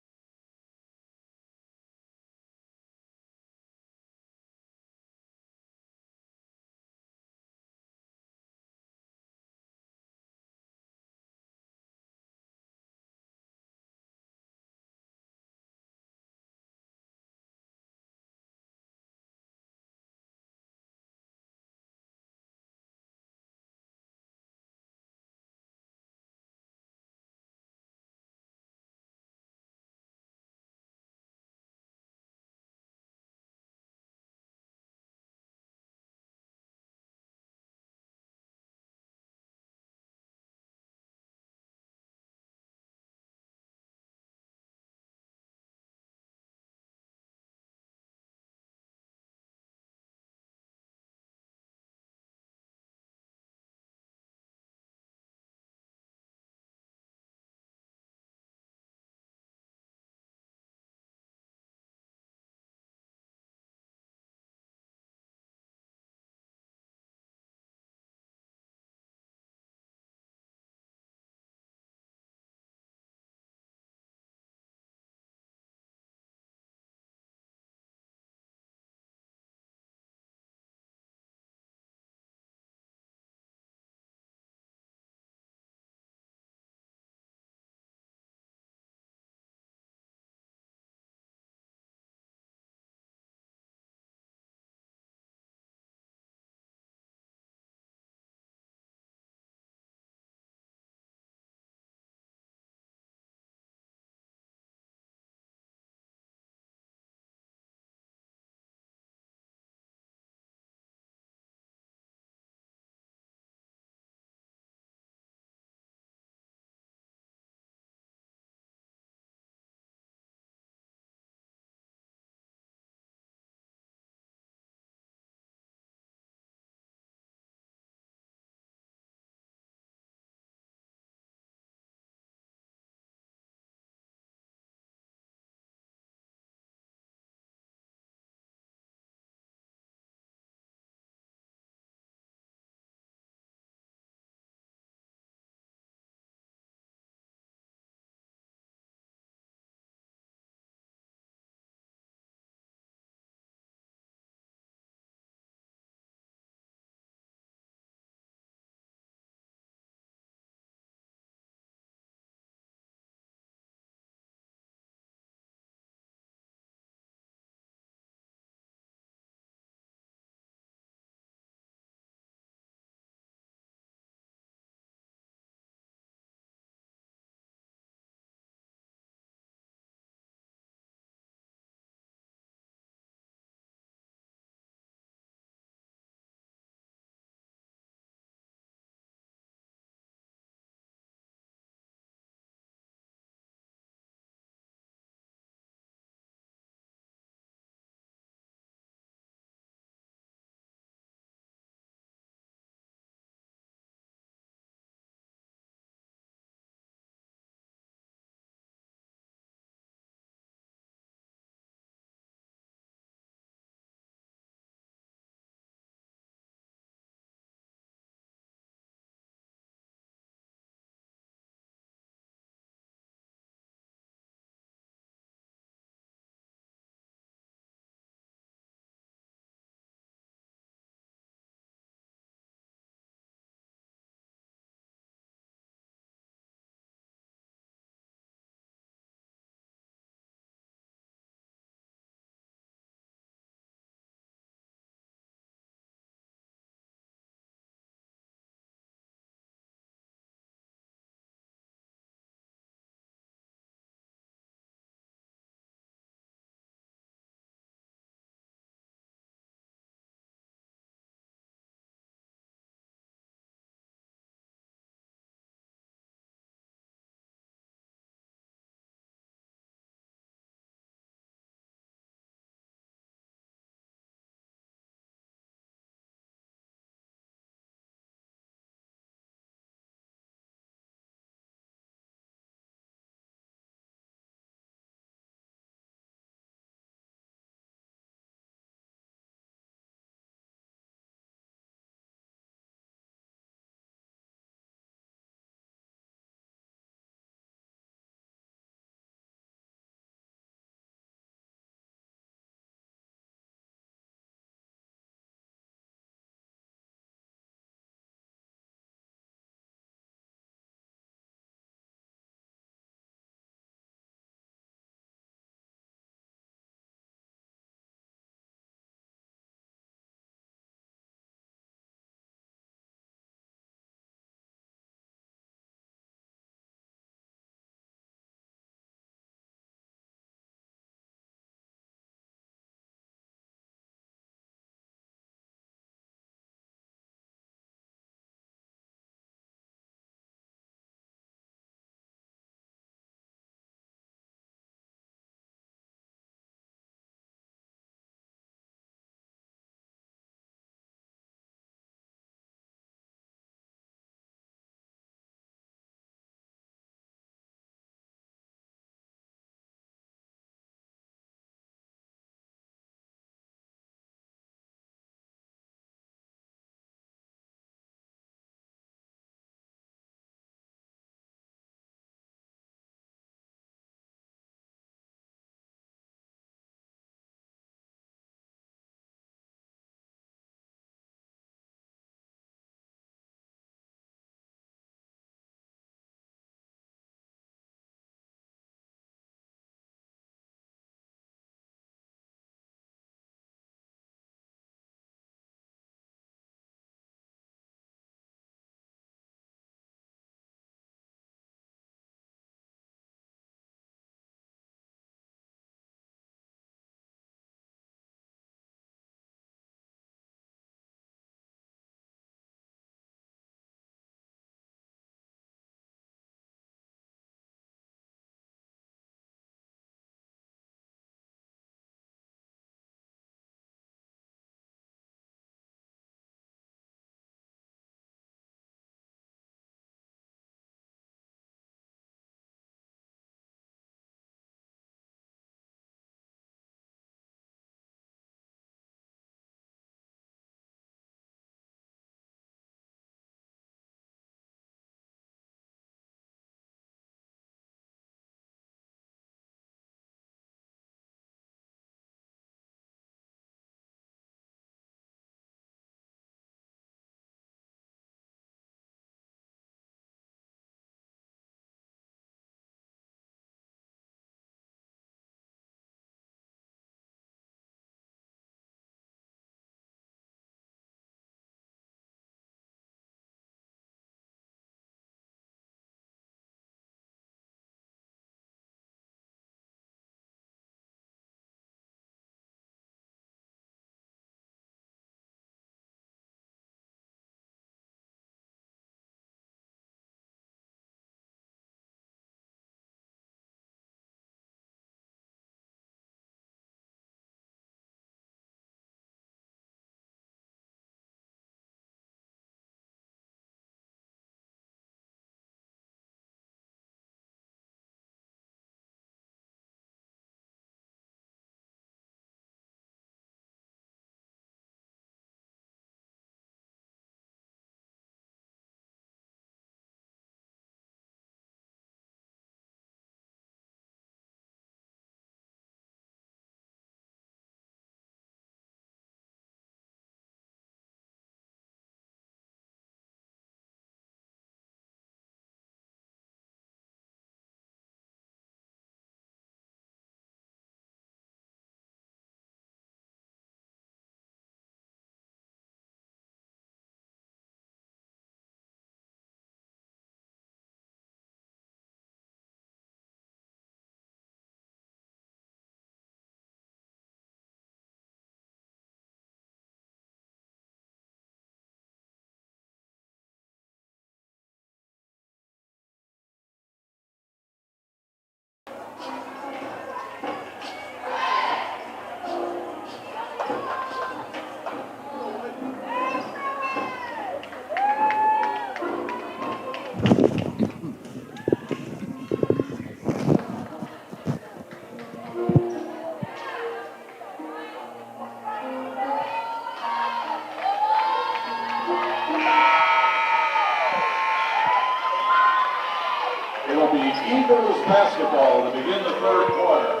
It'll be Eagles basketball to begin the third quarter.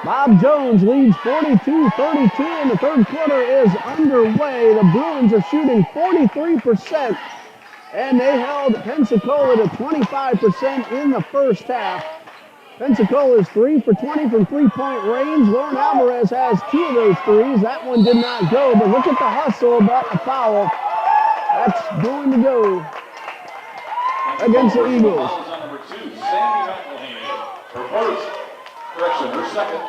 Bob Jones leads 42-32, and the third quarter is underway. The Bruins are shooting 43%, and they held Pensacola to 25% in the first half. Pensacola is 3 for 20 from three-point range. Lauren Alvarez has 2 of those threes. That one did not go, but look at the hustle, but a foul. That's going to go against the Eagles. Fouls on number 2, Sandy McElhaney. Her first. Correction, her second.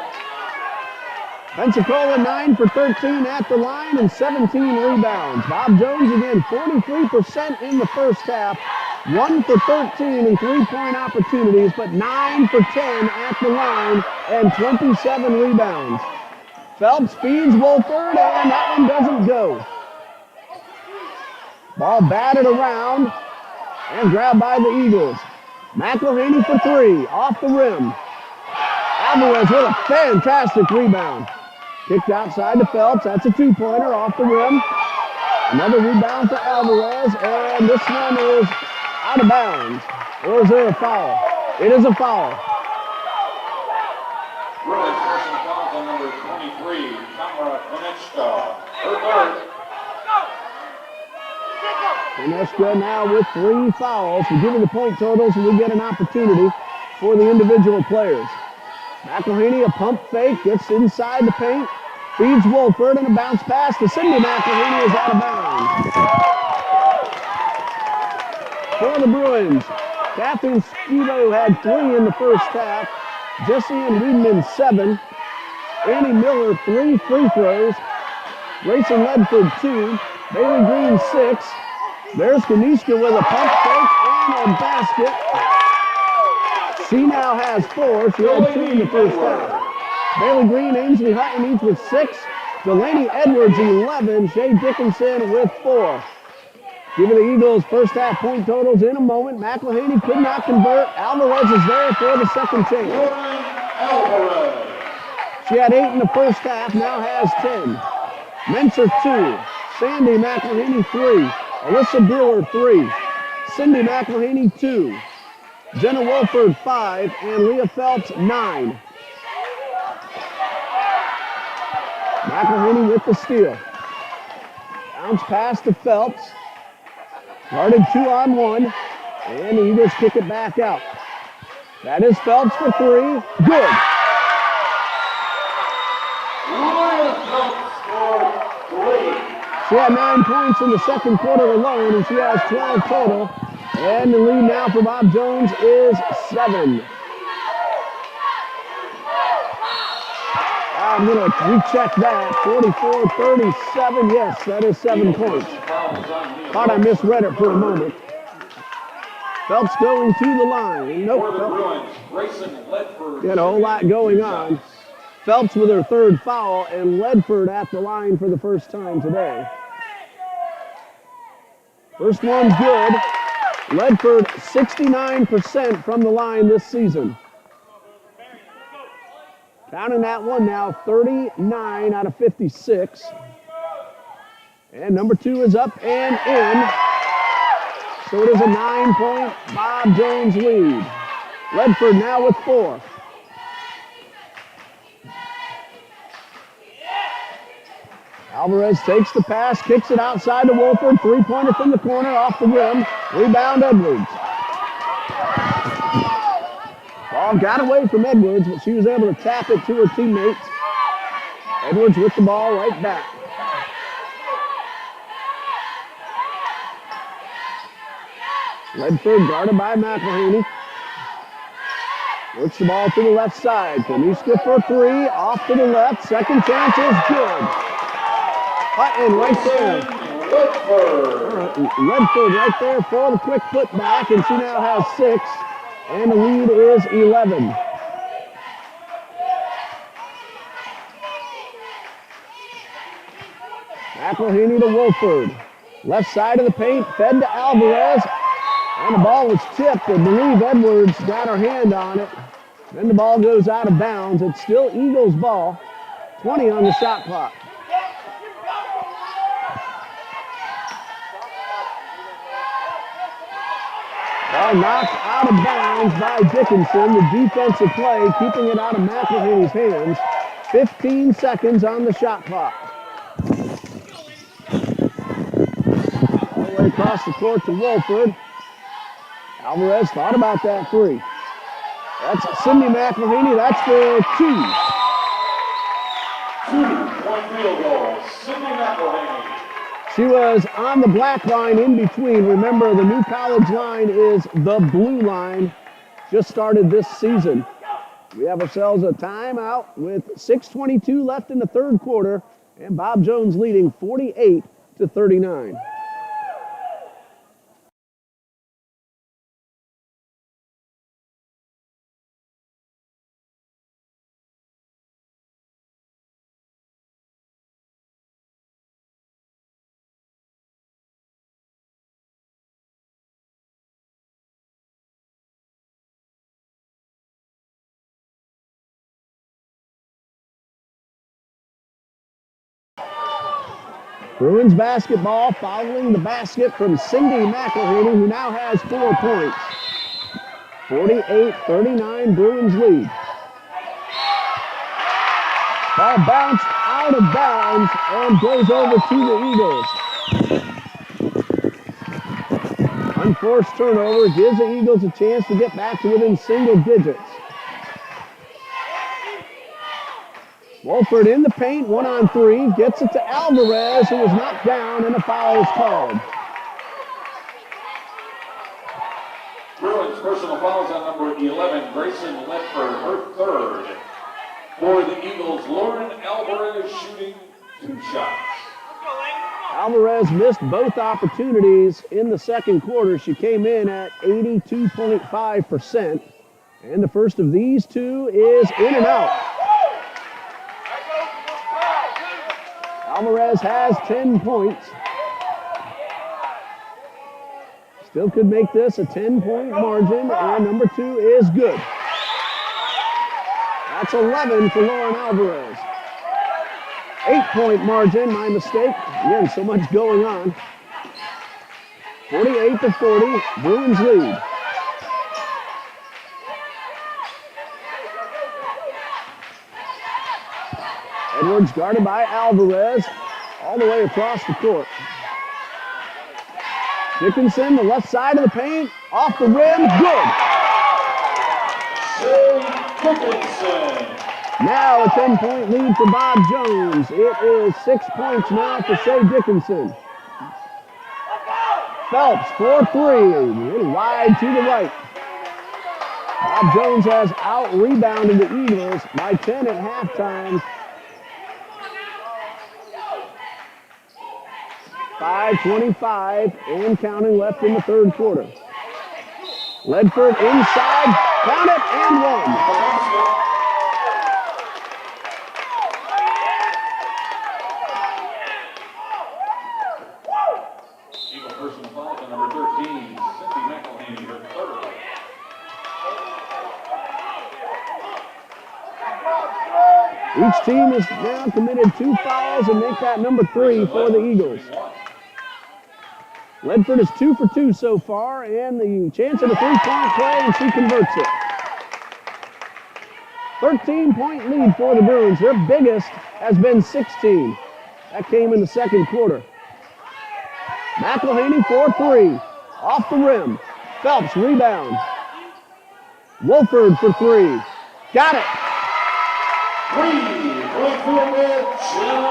Pensacola 9 for 13 at the line and 17 rebounds. Bob Jones again 43% in the first half. 1 for 13 in three-point opportunities, but 9 for 10 at the line and 27 rebounds. Phelps feeds Wolford, and that one doesn't go. Ball batted around and grabbed by the Eagles. McElhaney for 3, off the rim. Alvarez with a fantastic rebound. Kicked outside to Phelps. That's a 2-pointer off the rim. Another rebound for Alvarez, and this one is out of bounds. Or is there a foul? It is a foul. Bruins personal fouls on number 23, Tamara Konechka. Her third. Konechka now with 3 fouls. We give you the point totals and we get an opportunity for the individual players. McElhaney, a pump fake, gets inside the paint, feeds Wolford, and a bounce pass to Cindy McElhaney is out of bounds. For the Bruins, Catherine Schivo had 3 in the first half. Jessie and Weedman 7. Annie Miller 3 free throws. Grayson Ledford 2. Bailey Green 6. There's Kanishka with a pump fake and a basket. She now has 4. She had 2 in the first half. Bailey Green, Ainsley Hutton each with 6. Delaney Edwards 11. Shay Dickinson with 4. Give the Eagles first half point totals in a moment. McElhaney could not convert. Alvarez is there for the second chance. Alvarez. She had 8 in the first half, now has 10. Menser 2. Sandy McElhaney 3. Alyssa Brewer 3. Cindy McElhaney 2. Jenna Wolford 5 and Leah Phelps 9. McElhaney with the steal. Bounce pass to Phelps. Guarded 2-on-1, and the Eagles kick it back out. That is Phelps for 3. Good. She had 9 points in the second quarter alone, and she has 12 total. And the lead now for Bob Jones is 7. I'm going to recheck that. 44-37. Yes, that is 7 points. Thought I misread it for a moment. Phelps going to the line. Nope. Got a whole lot going on. Phelps with her 3rd foul, and Ledford at the line for the first time today. First one's good. Ledford 69% from the line this season. Counting that one now, 39 out of 56. And number 2 is up and in. So it is a 9-point Bob Jones lead. Ledford now with 4. Alvarez takes the pass, kicks it outside to Wolford. 3-pointer from the corner, off the rim. Rebound Edwards. Ball got away from Edwards, but she was able to tap it to her teammates. Edwards with the ball right back. Ledford guarded by McElhaney. Works the ball to the left side. Kanishka for 3, off to the left. Second chance is good. Hutton right there. Ledford right there for the quick putback, and she now has 6. And the lead is 11. McElhaney to Wolford. Left side of the paint, fed to Alvarez. And the ball was tipped. I believe Edwards got her hand on it. Then the ball goes out of bounds. It's still Eagles ball. 20 on the shot clock. ball knocked out of bounds by Dickinson. The defensive play keeping it out of McElhaney's hands. 15 seconds on the shot clock. All the way across the court to Wolford. Alvarez thought about that three. That's Cindy McElhaney. That's for two. 2-point field goal, Cindy McElhaney. She was on the black line in between. Remember, the new college line is the blue line. Just started this season. We have ourselves a timeout with 6:22 left in the third quarter, and Bob Jones leading 48-39. Bruins basketball following the basket from Cindy McElhaney, who now has 4 points. 48-39 Bruins lead. Ball bounced out of bounds and goes over to the Eagles. Unforced turnover gives the Eagles a chance to get back to within single digits. Wolford in the paint, 1-on-3, gets it to Alvarez, who was knocked down, and a foul is called. Bruins personal fouls on number 11, Grayson Ledford, her third. For the Eagles, Lauren Alvarez shooting 2 shots. Alvarez missed both opportunities in the second quarter. She came in at 82.5%, and the first of these two is in and out. Alvarez has 10 points. Still could make this a 10-point margin, and number 2 is good. That's 11 for Lauren Alvarez. 8-point margin, my mistake. Again, so much going on. 48-40, Bruins lead. Edwards guarded by Alvarez all the way across the court. Dickinson, the left side of the paint, off the rim, good. Dickinson. Now a 10-point lead for Bob Jones. It is 6 points now for Shea Dickinson. Phelps, 4-3, a little wide to the right. Bob Jones has out-rebounded the Eagles by 10 at halftime. 5:25 and counting left in the third quarter. Ledford inside, count it, and one. Eagle personal foul on number 13, Cindy McElhaney, her third. Each team has now committed 2 fouls and make that number 3 for the Eagles. Ledford is 2 for 2 so far, and the chance at a 3-point play, and she converts it. 13-point lead for the Bruins. Their biggest has been 16. That came in the second quarter. McElhaney 4-3, off the rim. Phelps rebound. Wolford for 3. Got it. 3-point field goal, Jenna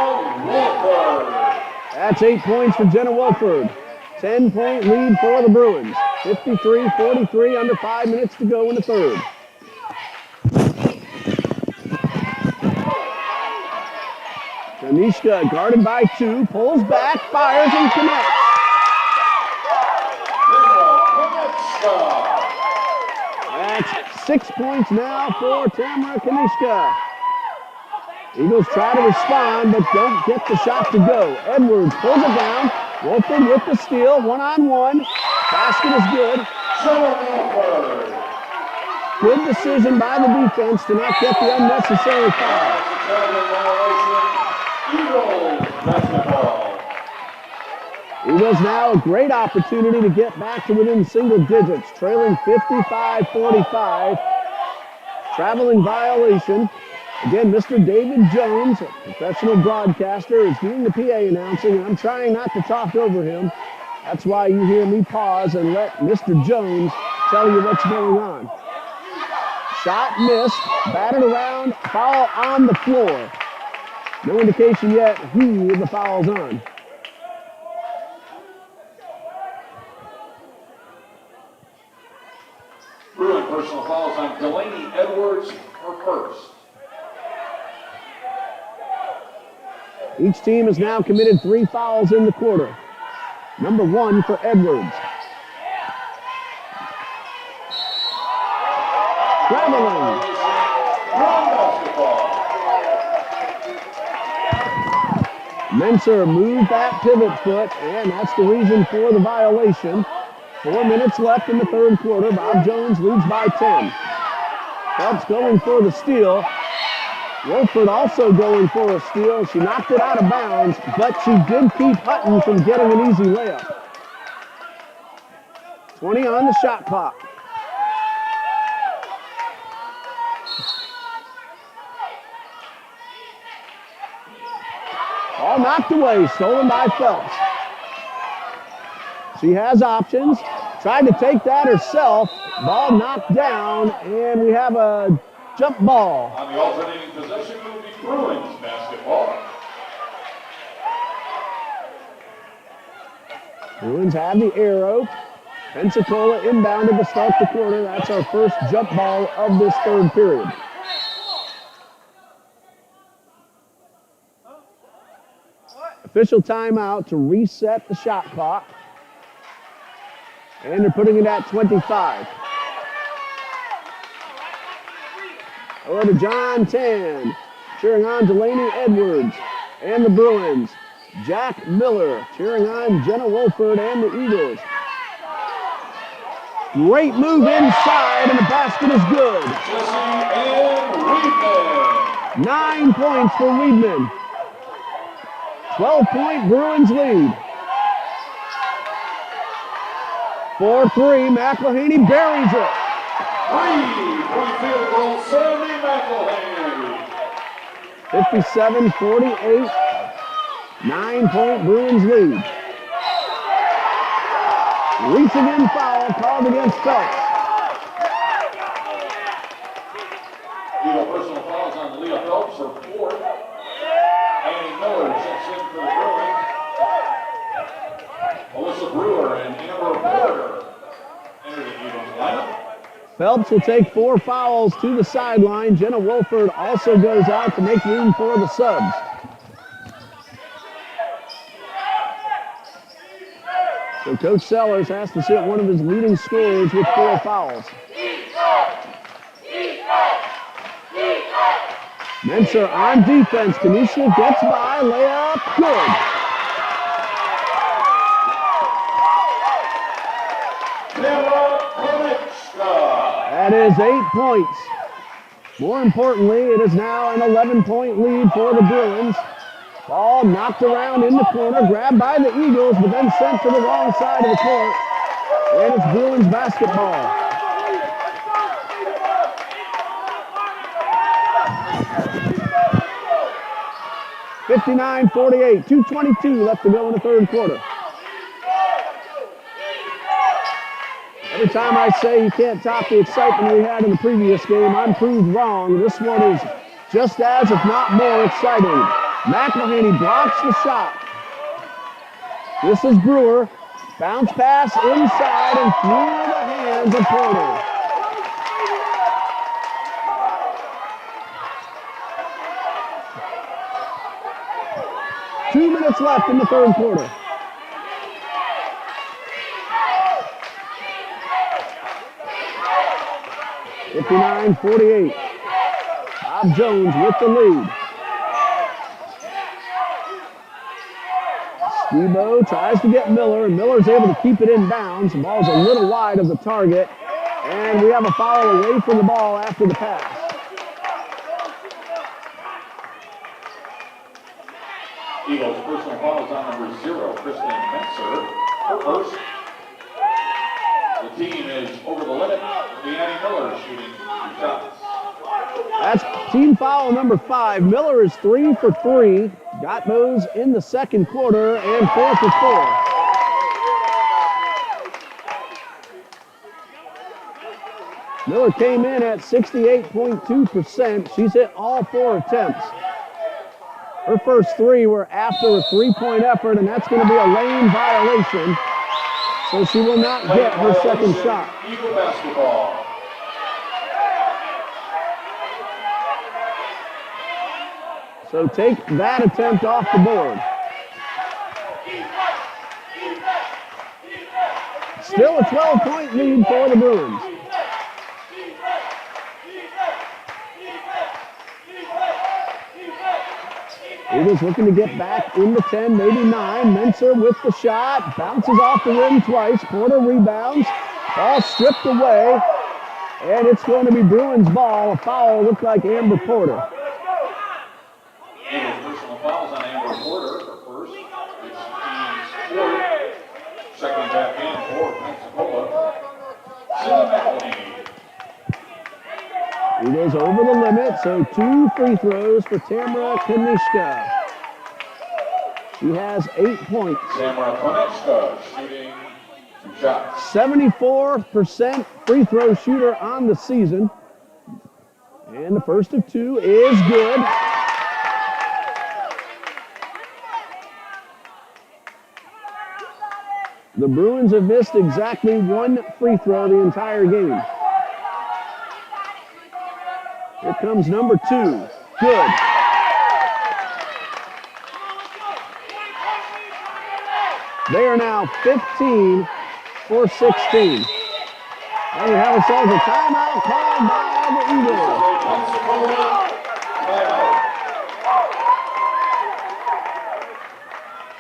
Wolford. That's 8 points for Jenna Wolford. 10-point lead for the Bruins. 53-43, under 5 minutes to go in the third. Kanishka guarded by 2, pulls back, fires, and connects. That's 6 points now for Tamara Kanishka. Eagles try to respond, but don't get the shot to go. Edwards pulls it down. Wolford with the steal, 1-on-1. Basket is good. Good decision by the defense to not get the unnecessary foul. Eagles now a great opportunity to get back to within single digits, trailing 55-45. Traveling violation. Again, Mr. David Jones, a professional broadcaster, is doing the PA announcing, and I'm trying not to talk over him. That's why you hear me pause and let Mr. Jones tell you what's going on. Shot missed, batted around, foul on the floor. No indication yet who the foul's on. Bruin personal fouls on Delaney Edwards, her first. Each team has now committed 3 fouls in the quarter. Number 1 for Edwards. Traveling. Menser moved that pivot foot, and that's the reason for the violation. 4 minutes left in the third quarter. Bob Jones leads by 10. Phelps going for the steal. Wolford also going for a steal. She knocked it out of bounds, but she did keep Hutton from getting an easy layup. 20 on the shot clock. All knocked away, stolen by Phelps. She has options. Tried to take that herself. Ball knocked down, and we have a jump ball. On the alternating possession will be Bruins basketball. Bruins have the arrow. Pensacola inbounded to start the quarter. That's our first jump ball of this third period. Official timeout to reset the shot clock. And they're putting it at 25. Over to John Tan, cheering on Delaney Edwards and the Bruins. Jack Miller cheering on Jenna Wolford and the Eagles. Great move inside, and the basket is good. Jesse and Weedman. 9 points for Weedman. 12-point Bruins lead. 4-3, McElhaney buries it. 3-point field goal, Sandy McElhaney. 57-48, 9-point Bruins lead. Reaching in foul called against Phelps. Eagle personal fouls on Leah Phelps, her fourth. Annie Miller checks in for the Bruins. Melissa Brewer and Amber Porter enter the Eagles lineup. Phelps will take 4 fouls to the sideline. Jenna Wolford also goes out to make room for the subs. So Coach Sellers has to sit one of his leading scorers with 4 fouls. Menser on defense. Kanisha gets by. Layup. Good. That is 8 points. More importantly, it is now an 11-point lead for the Bruins. Ball knocked around in the corner, grabbed by the Eagles, but then sent to the wrong side of the court. And it's Bruins basketball. (59-48), 2:22 left to go in the third quarter. Every time I say you can't top the excitement we had in the previous game, I'm proved wrong. This one is just as, if not more, exciting. McElhaney blocks the shot. This is Brewer. Bounce pass inside and through the hands of Porter. Two minutes left in the third quarter. (59-48). Bob Jones with the lead. Stebo tries to get Miller, and Miller's able to keep it in bounds. The ball's a little wide of the target, and we have a foul away from the ball after the pass. Eagles personal fouls on number 0, Kristen Menser. first. The team is over the limit. Leanne Miller shooting 2 shots. That's team foul number 5. Miller is 3 for 3. Got those in the second quarter and 4 for 4. Miller came in at 68.2%. She's hit all 4 attempts. Her first 3 were after a 3-point effort, and that's going to be a lane violation. So she will not get her second shot. Eagle basketball. So take that attempt off the board. Still a 12-point lead for the Bruins. Eagles looking to get back into 10, maybe 9. Menser with the shot. Bounces off the rim twice. Porter rebounds. Ball stripped away. And it's going to be Bruins ball. A foul looked like Amber Porter. Eagles personal fouls on Amber Porter. Her first. It's team's 4th. Second back in for Pensacola. Cindy McElhaney. Eagles over the limit, so 2 free throws for Tamara Konishka. She has 8 points. Tamara Konishka shooting 2 shots. 74% free throw shooter on the season. And the first of 2 is good. The Bruins have missed exactly 1 free throw the entire game. Here comes number 2. Good. They are now 15 for 16. And we have ourselves a timeout called by the Eagles.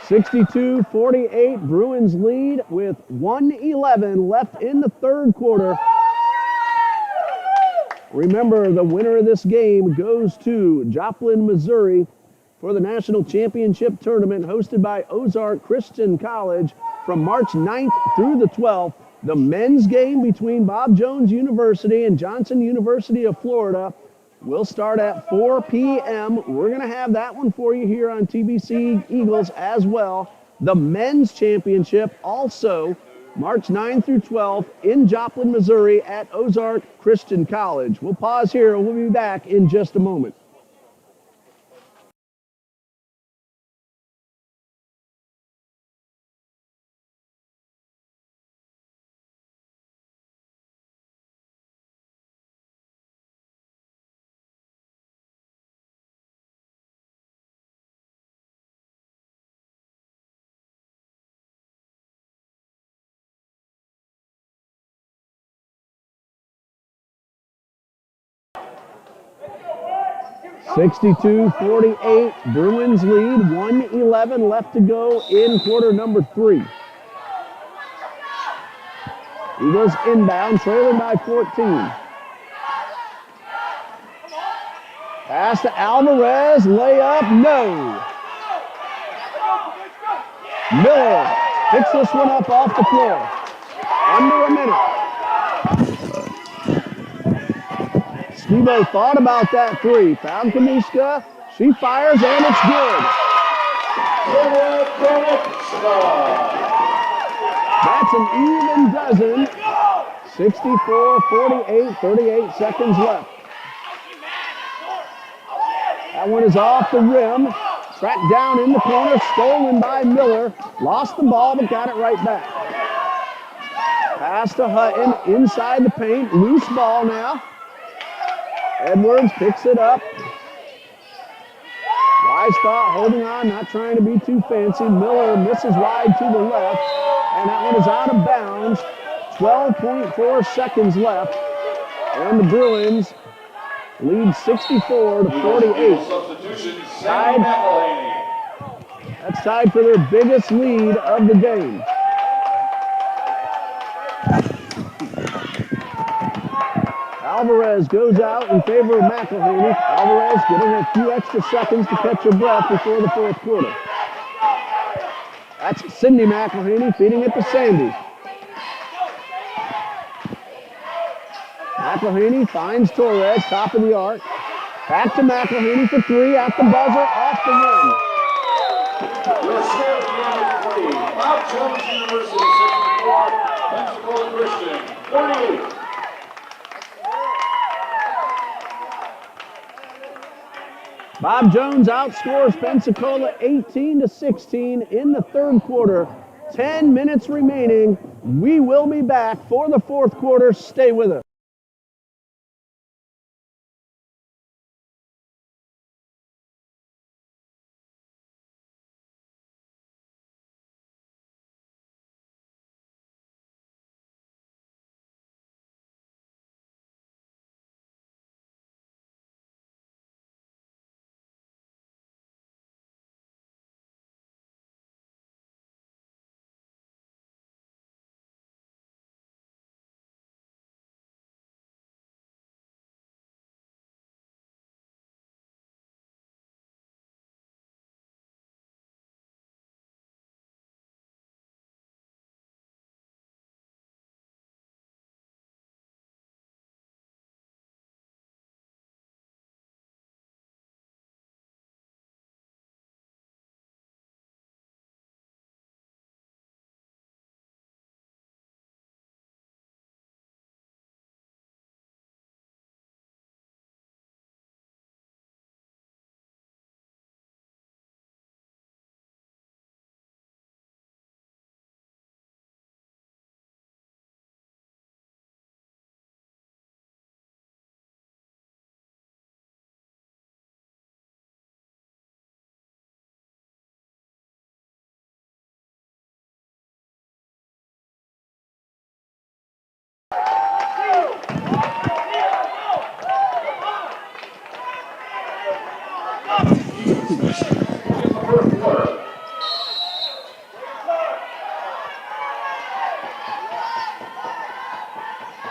62-48, Bruins lead with 1:11 left in the third quarter. Remember, the winner of this game goes to Joplin, Missouri for the National Championship Tournament hosted by Ozark Christian College from March 9th through the 12th. The men's game between Bob Jones University and Johnson University of Florida will start at 4 p.m. We're going to have that one for you here on TBC Eagles as well. The men's championship also March 9 through 12 in Joplin, Missouri at Ozark Christian College. We'll pause here and we'll be back in just a moment. (62-48), Bruins lead, 1:11 left to go in quarter number 3. Eagles inbound, trailing by 14. Pass to Alvarez, layup, no. Miller picks this one up off the floor. Under a minute. Skibo thought about that 3. Found Konishka. She fires and it's good. That's an even dozen. 64-48, 38 seconds left. That one is off the rim. Tracked down in the corner, stolen by Miller. Lost the ball, but got it right back. Pass to Hutton inside the paint. Loose ball now. Edwards picks it up. Wise thought, holding on, not trying to be too fancy. Miller misses wide to the left, and that one is out of bounds. 12.4 seconds left, and the Bruins lead 64-48. That's tied for their biggest lead of the game. Alvarez goes out in favor of McElhaney. Alvarez getting a few extra seconds to catch her breath before the fourth quarter. That's Cindy McElhaney feeding it to Sandy. McElhaney finds Torres, top of the arc. Back to McElhaney for three at the buzzer, off the rim. Your score at the end of three. Bob Jones University 64, Pensacola Christian 38. Bob Jones outscores Pensacola 18-16 in the third quarter. 10 minutes remaining. We will be back for the fourth quarter. Stay with us.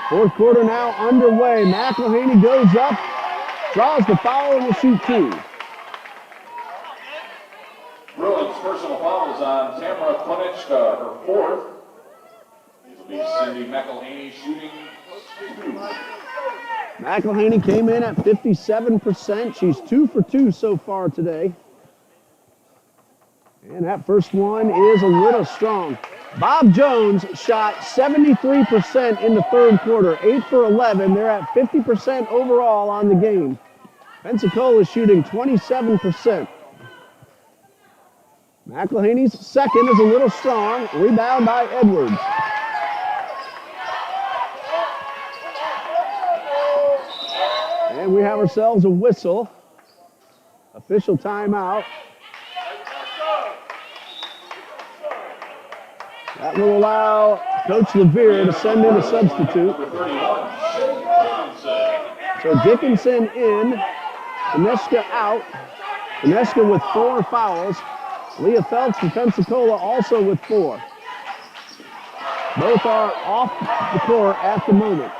Fourth quarter now underway. McElhaney goes up, draws the foul, and will shoot two. Bruins personal fouls on Tamara Klonichka, her fourth. This will be Cindy McElhaney shooting two. McElhaney came in at 57%. She's 2 for 2 so far today. And that first one is a little strong. Bob Jones shot 73% in the third quarter, 8 for 11. They're at 50% overall on the game. Pensacola is shooting 27%. McElhaney's second is a little strong. Rebound by Edwards. And we have ourselves a whistle. Official timeout. That will allow Coach Levere to send in a substitute. So Dickinson in, Koneska out. Koneska with 4 fouls. Leah Phelps from Pensacola also with 4. Both are off the court at the moment.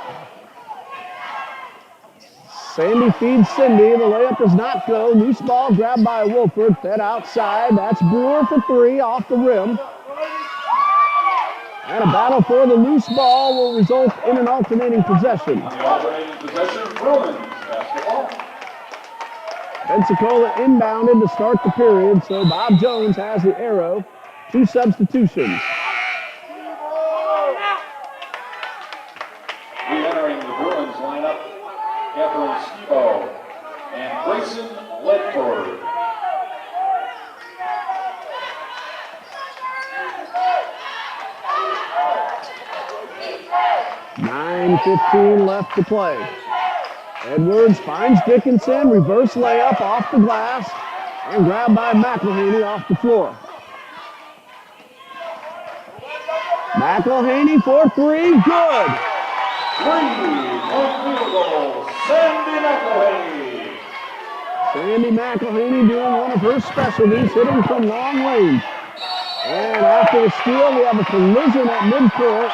Sandy feeds Cindy. The layup does not go. Loose ball grabbed by Wolford. Fed outside. That's Brewer for 3 off the rim. And a battle for the loose ball will result in an alternating possession. On the alternating possession, Bruins basketball. Pensacola inbounded to start the period, so Bob Jones has the arrow. 2 substitutions. Re-entering the Bruins lineup, Catherine Skibo and Grayson Ledford. 9:15 left to play. Edwards finds Dickinson, reverse layup off the glass, and grabbed by McElhaney off the floor. McElhaney for 3, good. 3-point field goal, Sandy McElhaney. Sandy McElhaney doing one of her specialties, hitting from long range. And after the steal, we have a collision at midcourt.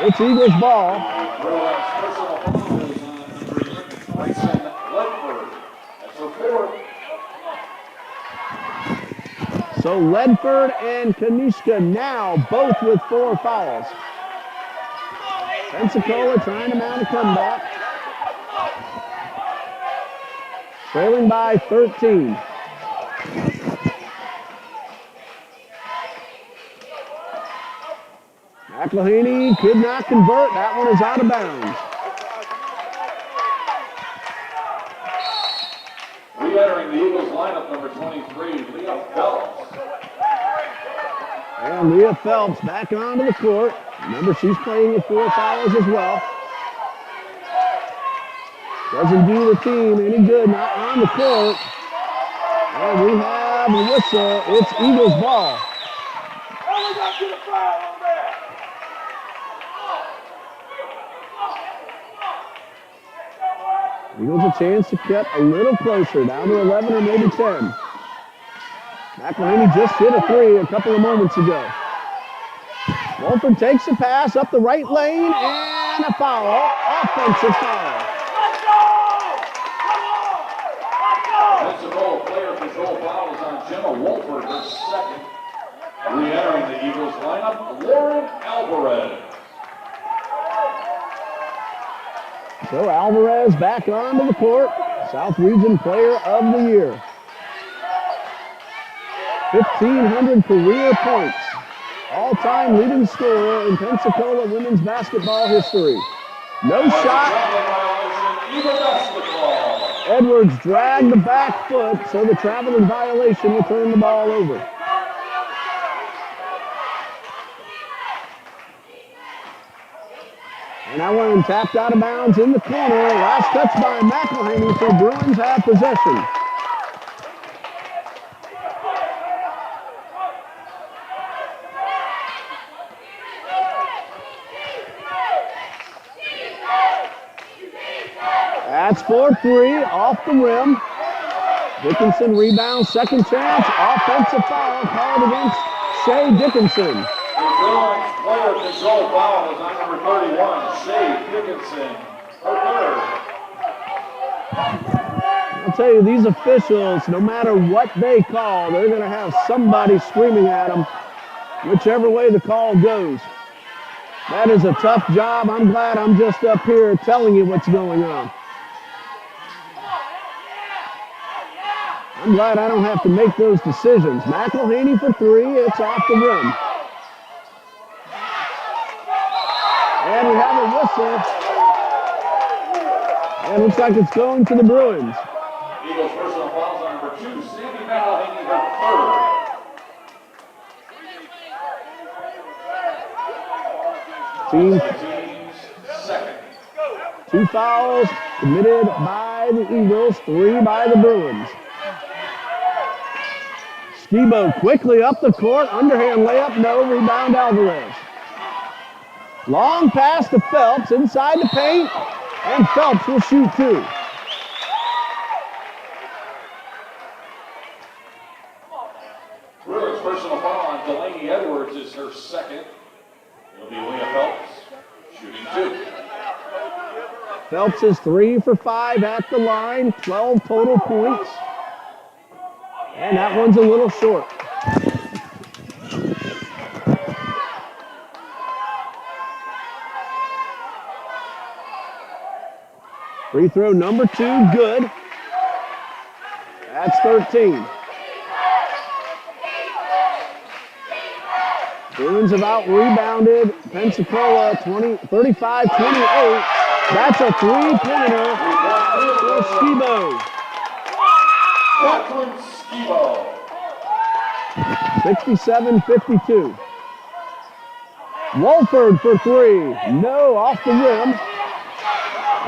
It's Eagles ball. Bruins personal foul is on number 11, Grayson Ledford. That's her fourth. So Ledford and Kanishka now both with 4 fouls. Pensacola trying to mount a comeback. Trailing by 13. McElhaney could not convert. That one is out of bounds. Re-entering the Eagles lineup, number 23, Leah Phelps. And Leah Phelps back onto the court. Remember, she's playing with 4 fouls as well. Doesn't do the team any good, not on the court. And we have a whistle. It's Eagles ball. Eagles a chance to cut a little closer, down to 11 or maybe 10. McElhaney just hit a 3 a couple of moments ago. Wolford takes the pass up the right lane and a foul, offensive foul. Pensacola player control foul is on Gemma Wolford, her second. Re-entering the Eagles lineup, Lauren Alvarez. So Alvarez back onto the court, South Region Player of the Year. 1,500 career points. All-time leading scorer in Pensacola women's basketball history. No shot. Edwards dragged the back foot, so the traveling violation will turn the ball over. And that one tapped out of bounds in the corner. Last touch by McElhaney, so Bruins have possession. That's for 3 off the rim. Dickinson rebounds, second chance, offensive foul called against Shea Dickinson. The Bruins player control foul is on number 31, Shea Dickinson, her third. I'll tell you, these officials, no matter what they call, they're going to have somebody screaming at them, whichever way the call goes. That is a tough job. I'm glad I'm just up here telling you what's going on. I'm glad I don't have to make those decisions. McElhaney for 3, it's off the rim. And we have a whistle. And it looks like it's going to the Bruins. Eagles personal fouls on number 2, Sandy McElhaney, her third. Team's second. 2 fouls committed by the Eagles, 3 by the Bruins. Skibo quickly up the court, underhand layup, no, rebound Alvarez. Long pass to Phelps, inside the paint, and Phelps will shoot 2. Bruins personal foul on Delaney Edwards is her second. It'll be Leah Phelps shooting 2. Phelps is 3 for 5 at the line, 12 total points. And that one's a little short. Free throw number 2, good. That's 13. Bruins have out-rebounded Pensacola 35-28. That's a 3-pointer for Skibo. Catherine Skibo. 67-52. Wolford for 3. No, off the rim.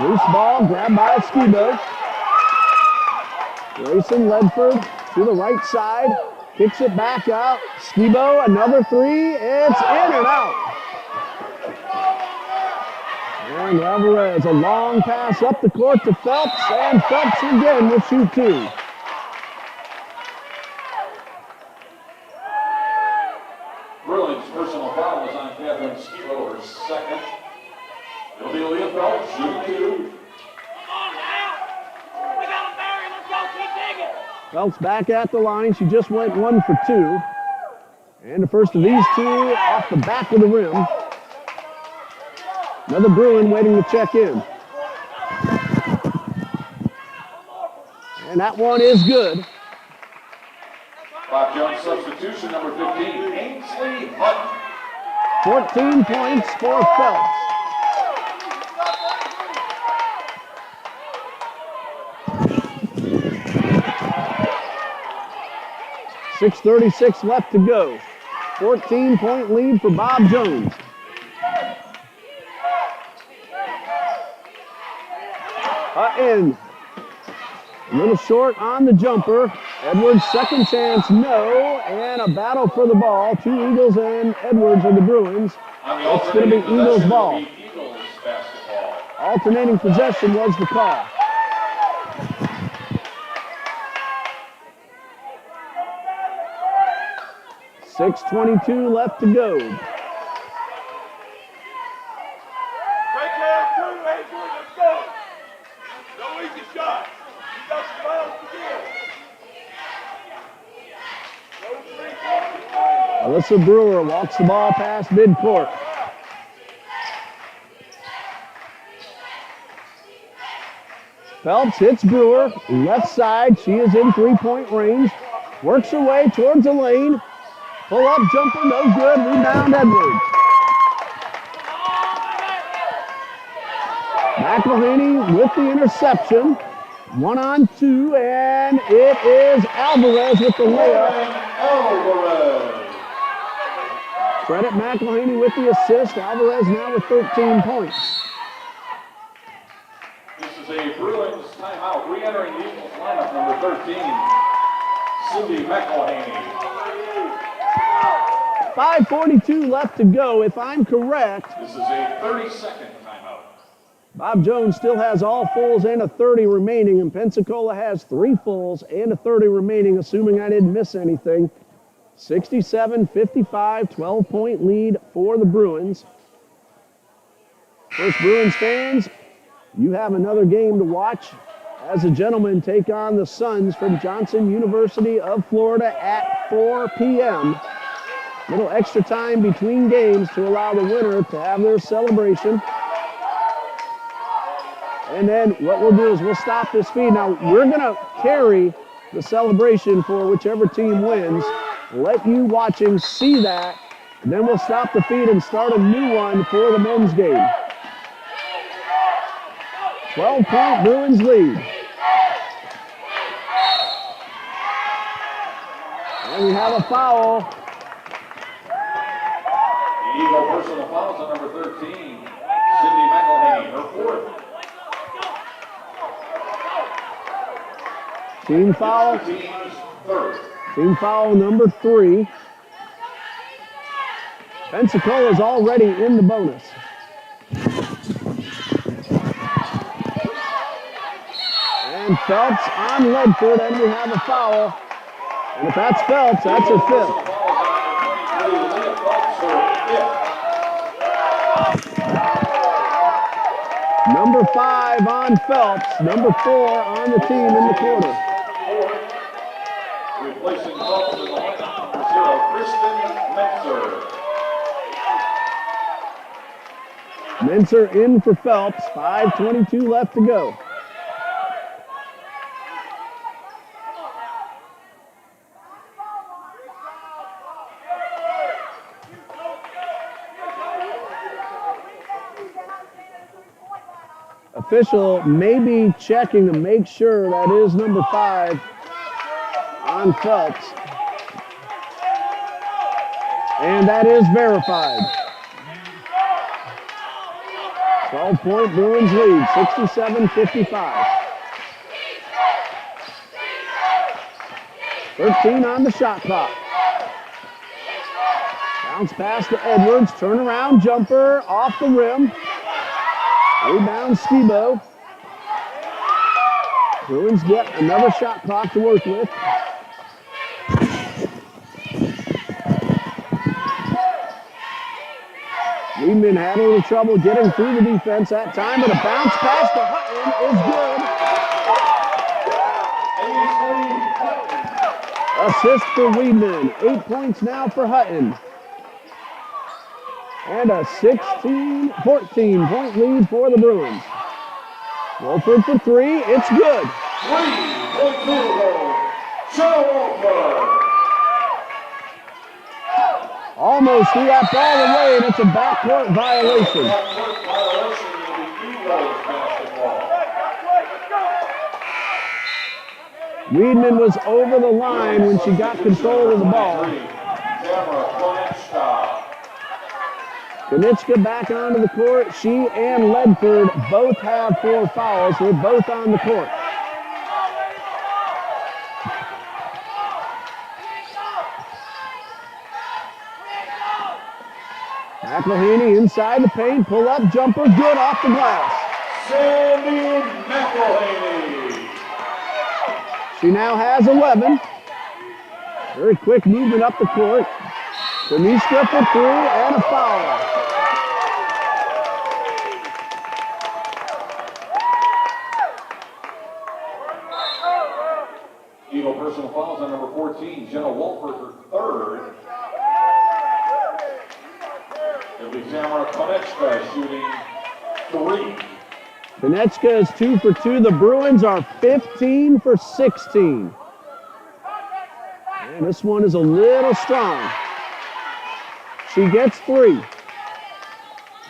Loose ball grabbed by Skibo. Grayson Ledford to the right side. Kicks it back out. Skibo, another 3. It's in and out. And Alvarez, a long pass up the court to Phelps. And Phelps again will shoot 2. Bruins personal foul is on Catherine Skibo, her second. It'll be Leah Phelps shooting 2. Come on now. We got him, Barry. Let's go. Keep digging. Phelps back at the line. She just went 1 for 2. And the first of these two off the back of the rim. Another Bruin waiting to check in. And that one is good. Bob Jones substitution, number 15, Ainsley Hutton. 14 points for Phelps. .636 left to go. 14-point lead for Bob Jones. Hutton. A little short on the jumper. Edwards' second chance, no. And a battle for the ball. 2 Eagles and Edwards are the Bruins. It's going to be Eagles ball. Eagles basketball. Alternating possession was the call. .622 left to go. Take care of 2, Adrian. Let's go. No easy shot. You got some fouls to give. Alyssa Brewer walks the ball past midcourt. Phelps hits Brewer, left side. She is in 3-point range. Works her way towards the lane. Pull up jumper, no good. Rebound Edwards. McElhaney with the interception. 1-on-2, and it is Alvarez with the layup. Alvarez. Credit McElhaney with the assist. Alvarez now with 13 points. This is a Bruins timeout. Re-entering the Eagles lineup, number 13, Cindy McElhaney. 5:42 left to go. If I'm correct, This is a 30-second timeout. Bob Jones still has all fulls and a 30 remaining, and Pensacola has 3 fulls and a 30 remaining, assuming I didn't miss anything. 67-55, 12-point lead for the Bruins. First, Bruins fans, you have another game to watch as the gentlemen take on the Suns from Johnson University of Florida at 4 p.m. Little extra time between games to allow the winner to have their celebration. And then what we'll do is we'll stop this feed. Now, we're going to carry the celebration for whichever team wins. Let you watching see that. And then we'll stop the feed and start a new one for the men's game. 12-point Bruins lead. And we have a foul. The Eagle personal fouls on number 13, Cindy McElhaney, her 4th. Team foul. Team's 3rd. Team foul number 3. Pensacola's already in the bonus. And Phelps on Ledford, and we have a foul. And if that's Phelps, that's her 5th. Number 5 on Phelps, number 4 on the team in the quarter. Replacing Phelps in the lineup, number 0, Kristen Menzer. Menzer in for Phelps, 5:22 left to go. Official may be checking to make sure that is number 5 on Phelps. And that is verified. 12-point Bruins lead, 67-55. 13 on the shot clock. Bounce pass to Edwards, turnaround jumper off the rim. Rebound Skibo. Bruins get another shot clock to work with. Weedman had a little trouble getting through the defense that time, but a bounce pass to Hutton is good. Assist for Weedman. 8 points now for Hutton. And a 14-point lead for the Bruins. Wolford for three. It's good. 3-point field goal. Joe Wolford. Almost threw that ball away, and it's a backcourt violation. Backcourt violation will be Eagles basketball. Weedman was over the line when she got control of the ball. Konitska back onto the court. She and Ledford both have 4 fouls. They're both on the court. McElhaney inside the paint. Pull up jumper. Good off the glass. Sandy McElhaney. She now has 11. Very quick movement up the court. Konitska for 3 and a foul. Eagle personal fouls on number 14, Jenna Wolford, her third. It'll be Tamara Konechka shooting 3. Konechka is 2 for 2. The Bruins are 15 for 16. And this one is a little strong. She gets 3.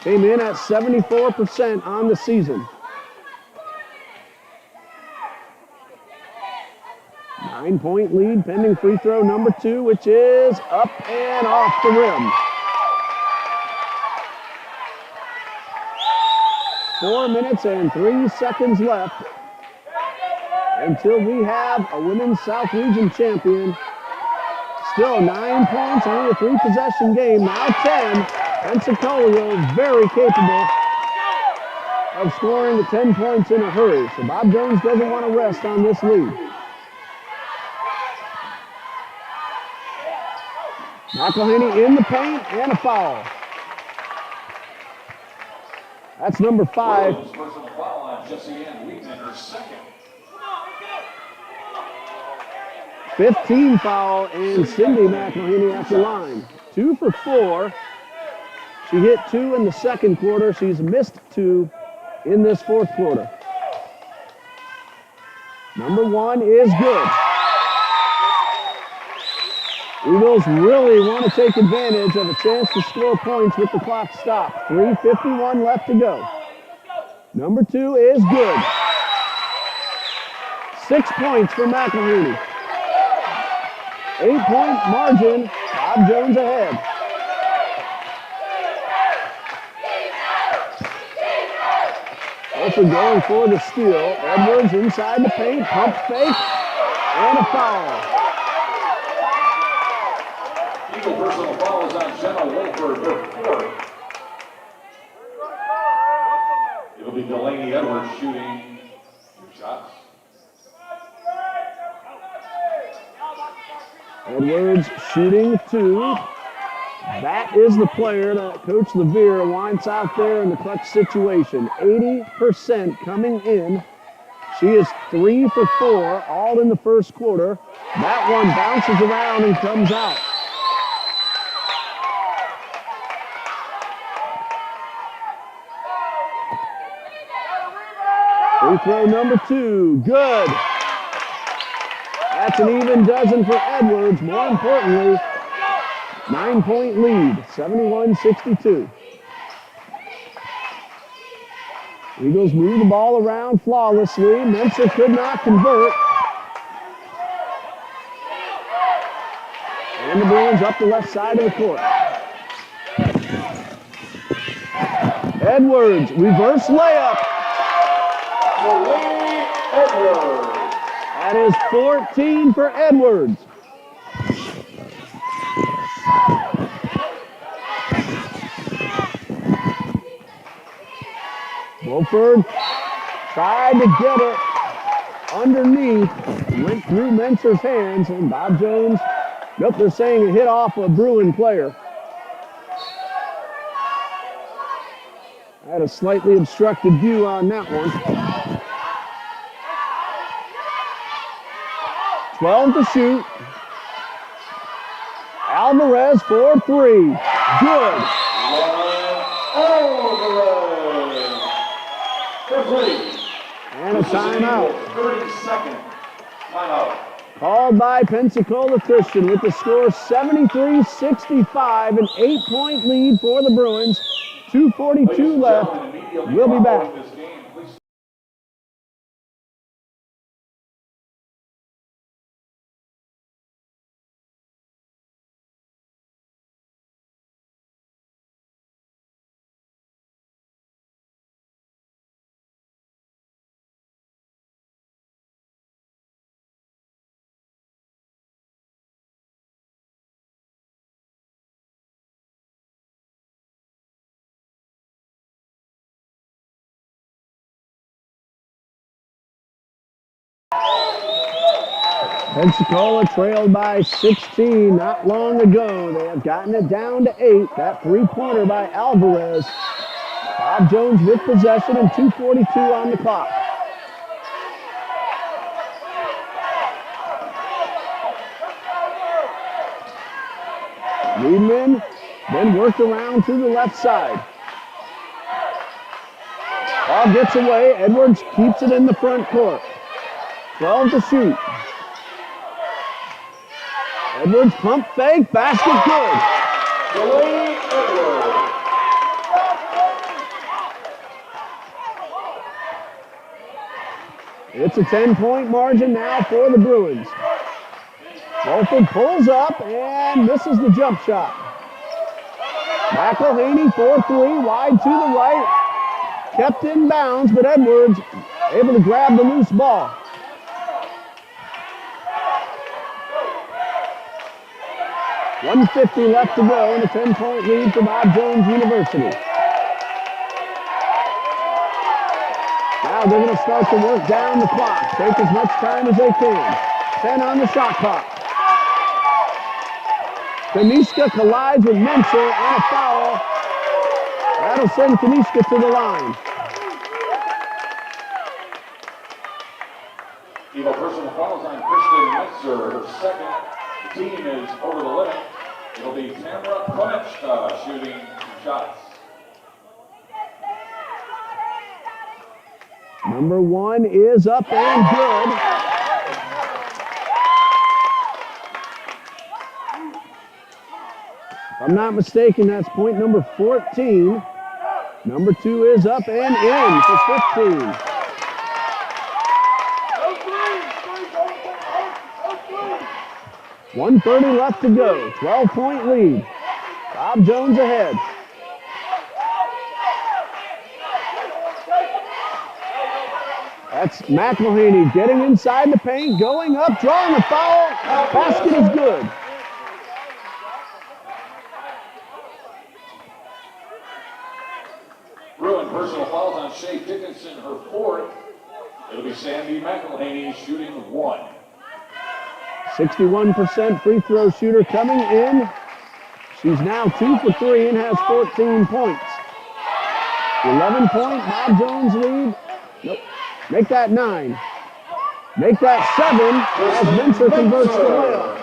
Came in at 74% on the season. 9-point lead pending free throw number 2, which is up and off the rim. 4 minutes and 3 seconds left until we have a women's South Region champion. Still 9 points, only a 3-possession game. Now 10. Pensacola very capable of scoring the 10 points in a hurry. So Bob Jones doesn't want to rest on this lead. McElhaney in the paint and a foul. That's number 5. Personal foul on Jessie Ann Weedman, her second. 15 foul and Cindy McElhaney at the line. 2 for 4. She hit 2 in the second quarter. She's missed 2 in this fourth quarter. Number 1 is good. Eagles really want to take advantage of a chance to score points with the clock stopped. 3:51 left to go. Number 2 is good. 6 points for McElhaney. 8-point margin. Bob Jones ahead. Also going for the steal. Edwards inside the paint. Pump fake. And a foul. Eagle personal foul is on Jenna Wolford, her fourth. It'll be Delaney Edwards shooting 2 shots. Edwards shooting 2. That is the player that Coach Levere wants out there in the clutch situation. 80% coming in. She is 3 for 4, all in the first quarter. That one bounces around and comes out. Free throw number 2, good. That's an even dozen for Edwards. More importantly, 9-point lead, 71-62. Eagles move the ball around flawlessly. Mensa could not convert. And the Bruins up the left side of the court. Edwards, reverse layup. Edwards. That is 14 for Edwards. Wolford tried to get it underneath, went through Menser's hands, and Bob Jones, nope, they're saying it hit off a Bruin player. I had a slightly obstructed view on that one. 12 to shoot. Alvarez for three. Good. Alvarez for three. And a timeout. 30-second timeout. Called by Pensacola Christian with the score 73-65, an 8-point lead for the Bruins. 2:42 left. We'll be back. Pensacola trailed by 16 not long ago. They have gotten it down to 8. That three-pointer by Alvarez. Bob Jones with possession and 2:42 on the clock. Weedman then worked around to the left side. Ball gets away. Edwards keeps it in the front court. 12 to shoot. Edwards pump fake, basket good. Dwayne Edwards. It's a 10-point margin now for the Bruins. Wolford pulls up and misses the jump shot. McElhaney for three, wide to the right. Kept in bounds, but Edwards able to grab the loose ball. .150 left to go and a 10-point lead for Bob Jones University. Now they're going to start to work down the clock. Take as much time as they can. 10 on the shot clock. Kanishka collides with Menser and a foul. That'll send Kanishka to the line. Eagle personal fouls on Kristen Menser, her second. The team is over the limit. It'll be Tamara Konechka shooting shots. Number one is up and good. If I'm not mistaken, that's point number 14. Number two is up and in for 15. .130 left to go. 12-point lead. Bob Jones ahead. That's McElhaney getting inside the paint, going up, drawing a foul. Basket is good. Bruin personal fouls on Shea Dickinson, her fourth. It'll be Sandy McElhaney shooting one. 61% free throw shooter coming in. She's now 2 for 3 and has 14 points. 11-point Bob Jones lead. Nope. Make that 9. Make that 7 as Menser converts the layup.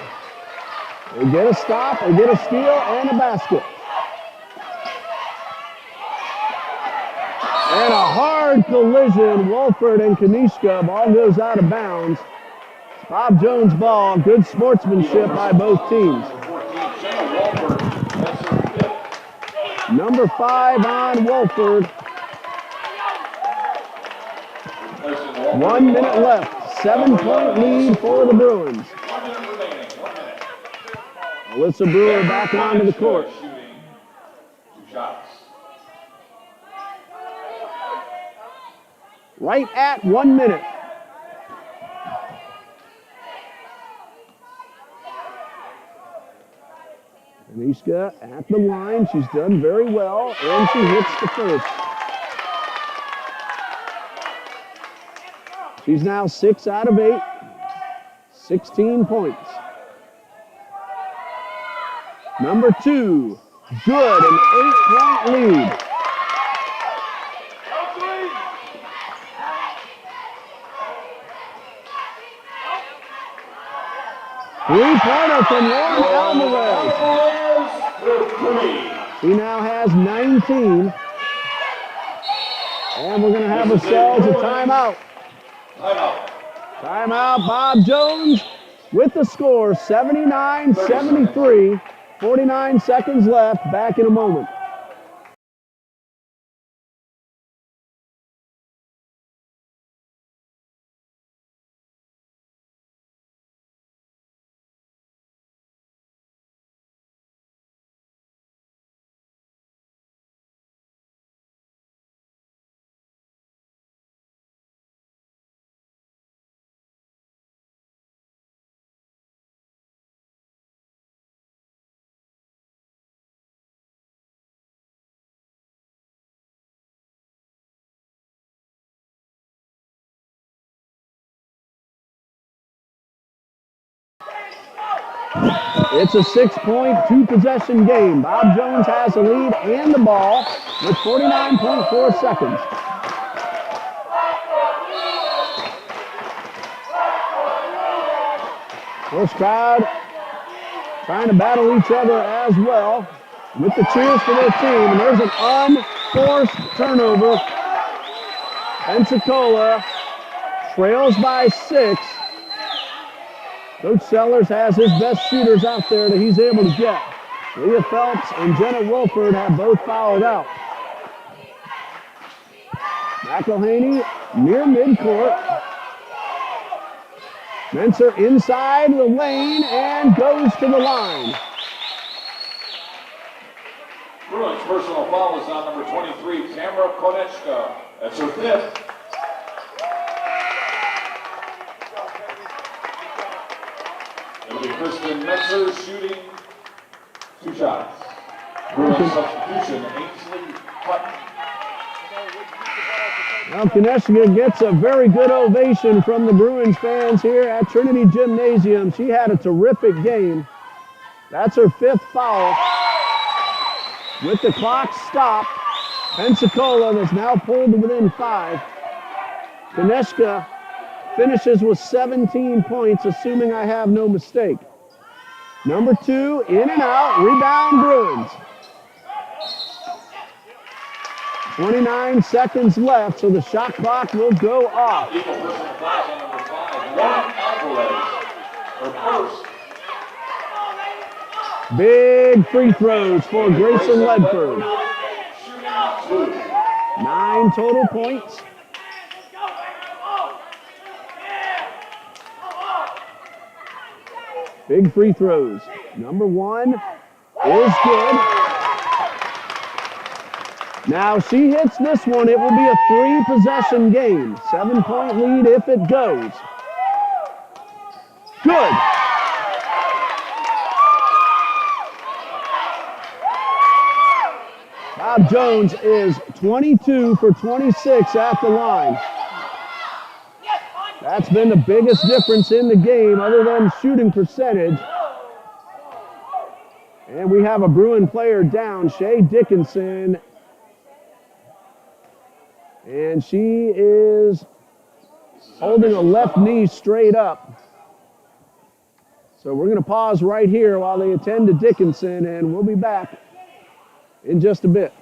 They get a stop, they get a steal, and a basket. And a hard collision. Wolford and Kanishka. Ball goes out of bounds. Bob Jones ball. Good sportsmanship by both teams. Number 5 on Wolford. 1 minute left. 7-point lead for the Bruins. Alyssa Brewer back onto the court. Right at 1 minute. Kanishka at the line. She's done very well, and she hits the first. She's now 6 out of 8. 16 points. Number 2, good, an 8-point lead. Three-pointer from Lauren Alvarez. He now has 19. And we're going to have ourselves a timeout. Timeout, Bob Jones with the score, 79-73. 49 seconds left. Back in a moment. It's a 6-point, 2-possession game. Bob Jones has the lead and the ball with 49.4 seconds. First crowd trying to battle each other as well with the cheers for their team. And there's an unforced turnover. Pensacola trails by 6. Coach Sellers has his best shooters out there that he's able to get. Leah Phelps and Jenna Wolford have both fouled out. McElhaney near midcourt. Menser inside the lane and goes to the line. Bruins personal foul is on number 23, Tamara Konechka. That's her 5th. It'll be Kristen Metzer shooting 2 shots. Bruins substitution, Ainsley Hutton. Now Konechka gets a very good ovation from the Bruins fans here at Trinity Gymnasium. She had a terrific game. That's her 5th foul. With the clock stopped, Pensacola is now pulled to within 5. Konechka finishes with 17 points, assuming I have no mistake. Number 2, in and out, rebound Bruins. 29 seconds left, so the shot clock will go off. Eagle personal foul on number 5, Lauren Alvarez. Her first. Big free throws for Grayson Ledford. 9 total points. Big free throws. Number 1 is good. Now, if she hits this one, it will be a 3-possession game. 7-point lead if it goes. Good. Bob Jones is 22 for 26 at the line. That's been the biggest difference in the game other than shooting percentage. And we have a Bruin player down, Shay Dickinson. And she is holding a left knee straight up. So we're going to pause right here while they attend to Dickinson, and we'll be back in just a bit.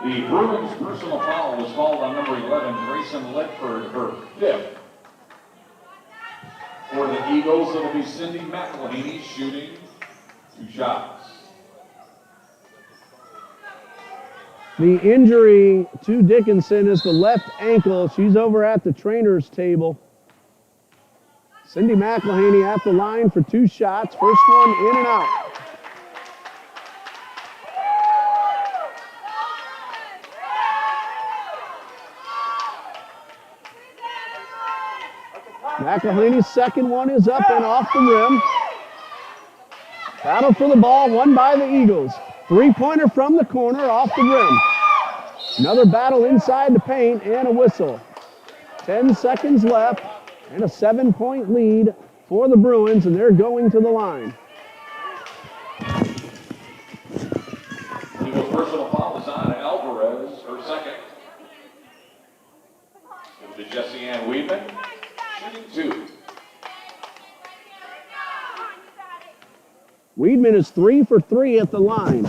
The Bruins personal foul was called on number 11, Grayson Ledford, her 5th. For the Eagles, it'll be Cindy McElhaney shooting 2 shots. The injury to Dickinson is the left ankle. She's over at the trainer's table. Cindy McElhaney at the line for 2 shots. First one in and out. McElhaney's second one is up and off the rim. Battle for the ball, won by the Eagles. 3-pointer from the corner, off the rim. Another battle inside the paint and a whistle. 10 seconds left and a 7-point lead for the Bruins, and they're going to the line. Eagles personal foul is on Alvarez, her second. It'll be Jessie Ann Weedman. 2. Weedman is 3 for 3 at the line.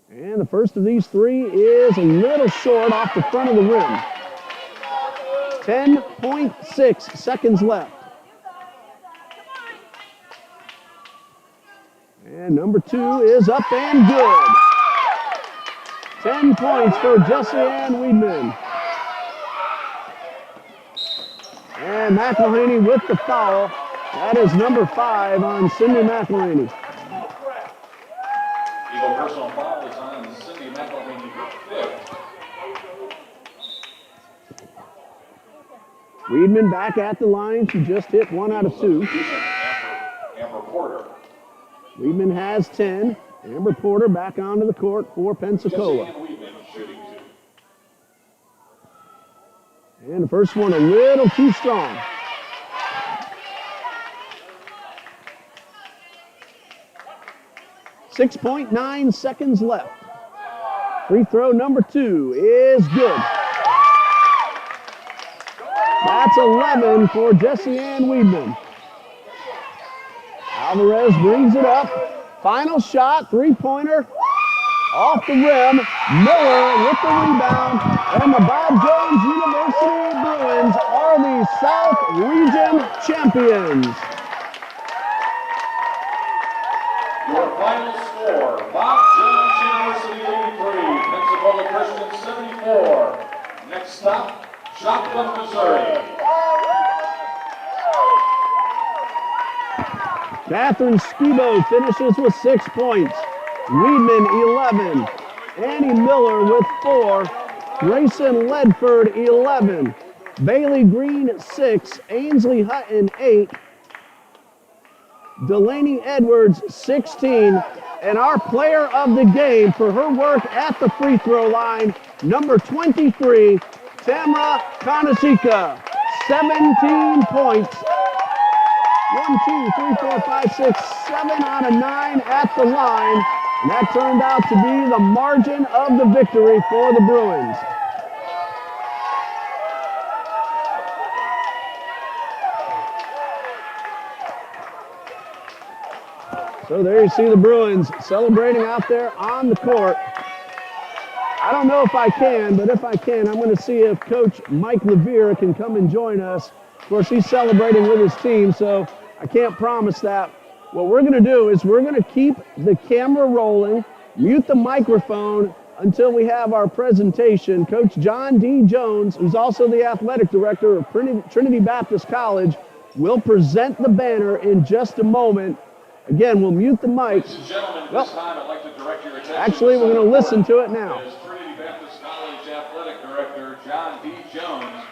And the first of these 3 is a little short off the front of the rim. 10.6 seconds left. And number 2 is up and good. 10 points for Jessie Ann Weedman. And McElhaney with the foul. That is number 5 on Cindy McElhaney. Eagle personal foul is on Cindy McElhaney, her 5th. Weedman back at the line. She just hit 1 out of 2. Amber Porter. Weedman has 10. Amber Porter back onto the court for Pensacola. Jessie Ann Weedman shooting 2. And the first one a little too strong. .9 seconds left. Free throw number 2 is good. That's 11 for Jessie Ann Weedman. Alvarez brings it up. Final shot, 3-pointer. Off the rim, Miller with the rebound, and the Bob Jones University Bruins are the South Region champions. Your final score, Bob Jones University 83, Pensacola Christian 74. Next stop, Joplin, Missouri. Catherine Skibo finishes with 6 points. Weedman, 11. Annie Miller with 4. Grayson Ledford, 11. Bailey Green, 6. Ainsley Hutton, 8. Delaney Edwards, 16. And our player of the game for her work at the free throw line, number 23, Tamra Konashika, 17 points. 1, 2, 3, 4, 5, 6, 7 out of 9 at the line. And that turned out to be the margin of the victory for the Bruins. So there you see the Bruins celebrating out there on the court. I don't know if I can, but if I can, I'm going to see if Coach Mike Levere can come and join us. Of course, he's celebrating with his team, so I can't promise that. What we're going to do is we're going to keep the camera rolling, mute the microphone until we have our presentation. Coach John D. Jones, who's also the athletic director of Trinity Baptist College, will present the banner in just a moment. Again, we'll mute the mic. Ladies and gentlemen, this time I'd like to direct your attention. Actually, we're going to listen to it now. As Trinity Baptist College Athletic Director John D. Jones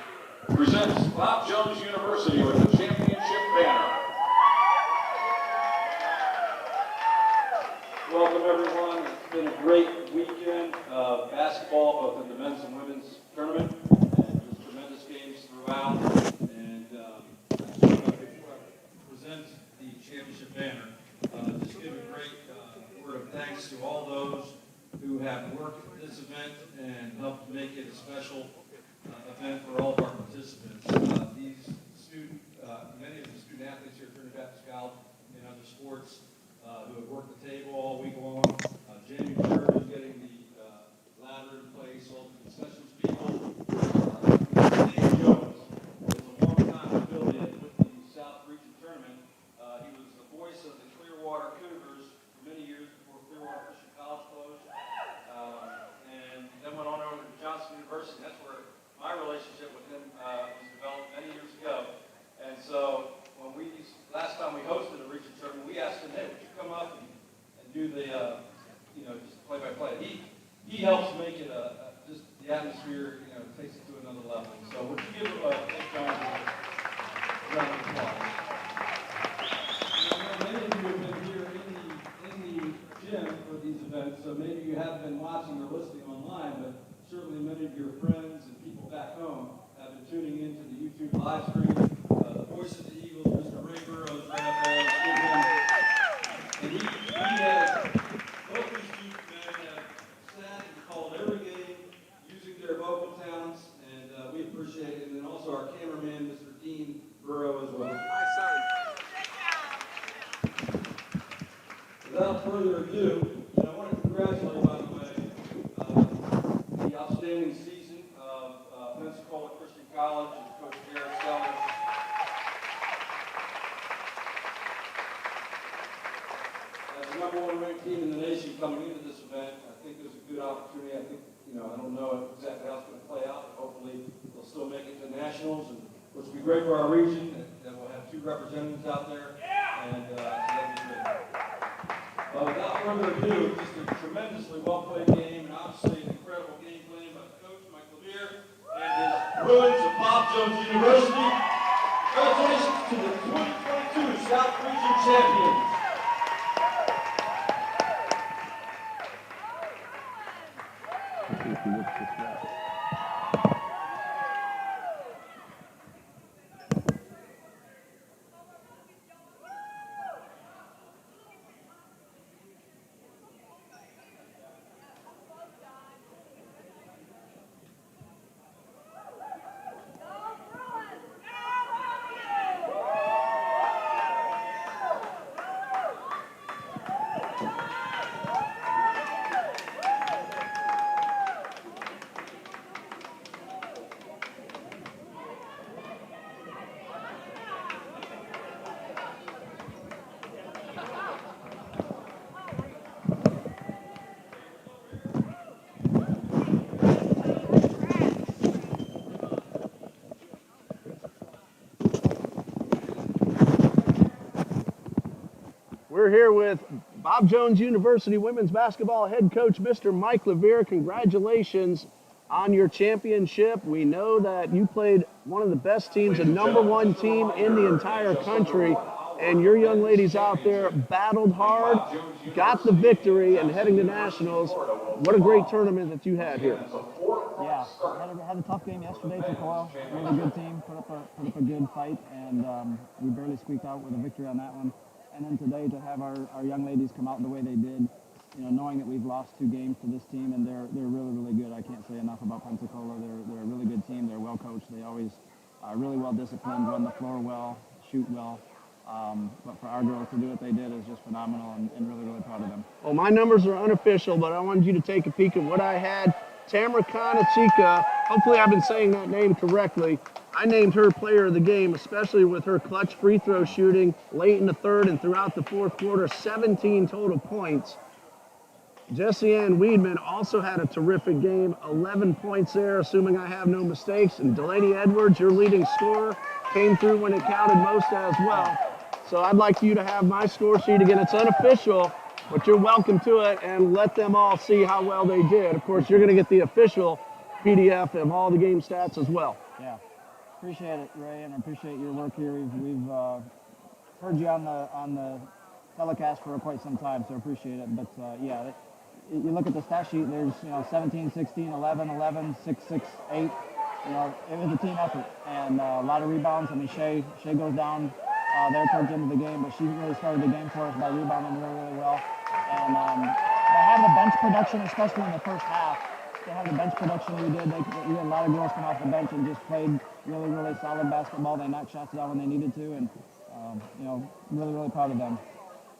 presents Bob Jones University with the championship banner. Welcome, everyone. It's been a great weekend of basketball, both in the men's and women's tournament, and just tremendous games throughout. And before I present the championship banner, just give a great word of thanks to all those who have worked at this event and helped make it a special event for all of our participants. Many of the student athletes here at Trinity Baptist College and other sports who have worked the table all week long. Jamie Bird is getting the he helps make it just the atmosphere, takes it to another level. So would you give Nick Jones a round of applause? Many of you have been here in the gym for these events, so maybe you haven't been watching or listening online, but certainly many of your friends and people back home have been tuning into the YouTube live stream. The voice of the Eagles, Mr. Ray Burrows, right up there. And he has, both these two men have sat and called every game using their vocal talents, and we appreciate it. And then also our cameraman, Mr. Dean Burrow, as well. Without further ado, I want to congratulate, by the way, the outstanding season of Pensacola Christian College and Coach Garrett Sellers. As the #1 ranked team in the nation coming into this event, I think there's a good opportunity. I think, I don't know exactly how it's going to play out, but hopefully they'll still make it to nationals, and which will be great for our region, that we'll have 2 representatives out there, and that'll be great. Without further ado, just a tremendously well-played game, and obviously an incredible game plan by Coach Mike Levere and his Bruins of Bob Jones University. Congratulations to the 2022 South Region champions. We're here with Bob Jones University women's basketball head coach, Mr. Mike Levere. Congratulations on your championship. We know that you played one of the best teams, a #1 team in the entire country, and your young ladies out there battled hard, got the victory, and heading to nationals. What a great tournament that you had here. Yeah, had a tough game yesterday. Pensacola, really good team, put up a good fight, and we barely squeaked out with a victory on that one. And then today to have our young ladies come out the way they did, knowing that we've lost 2 games to this team, and they're really, really good. I can't say enough about Pensacola. They're a really good team. They're well coached. They always are really well disciplined, run the floor well, shoot well. But for our girls to do what they did is just phenomenal, and really, really proud of them. Well, my numbers are unofficial, but I wanted you to take a peek at what I had. Tamara Kanachika, hopefully I've been saying that name correctly. I named her player of the game, especially with her clutch free throw shooting late in the 3rd and throughout the 4th quarter, 17 total points. Jessie Ann Weedman also had a terrific game, 11 points there, assuming I have no mistakes. And Delaney Edwards, your leading scorer, came through when it counted most as well. So I'd like you to have my score sheet again. It's unofficial, but you're welcome to it, and let them all see how well they did. Of course, you're going to get the official PDF of all the game stats as well. Yeah, appreciate it, Ray, and I appreciate your work here. We've heard you on the telecast for quite some time, so I appreciate it. But yeah, you look at the stat sheet. There's 17, 16, 11, 11, 6, 6, 8. It was a team effort, and a lot of rebounds. I mean, Shay goes down there towards the end of the game, but she really started the game for us by rebounding really, really well. And they have the bench production, especially in the first half. They have the bench production we did. We had a lot of girls come off the bench and just played really, really solid basketball. They knocked shots down when they needed to, and really, really proud of them.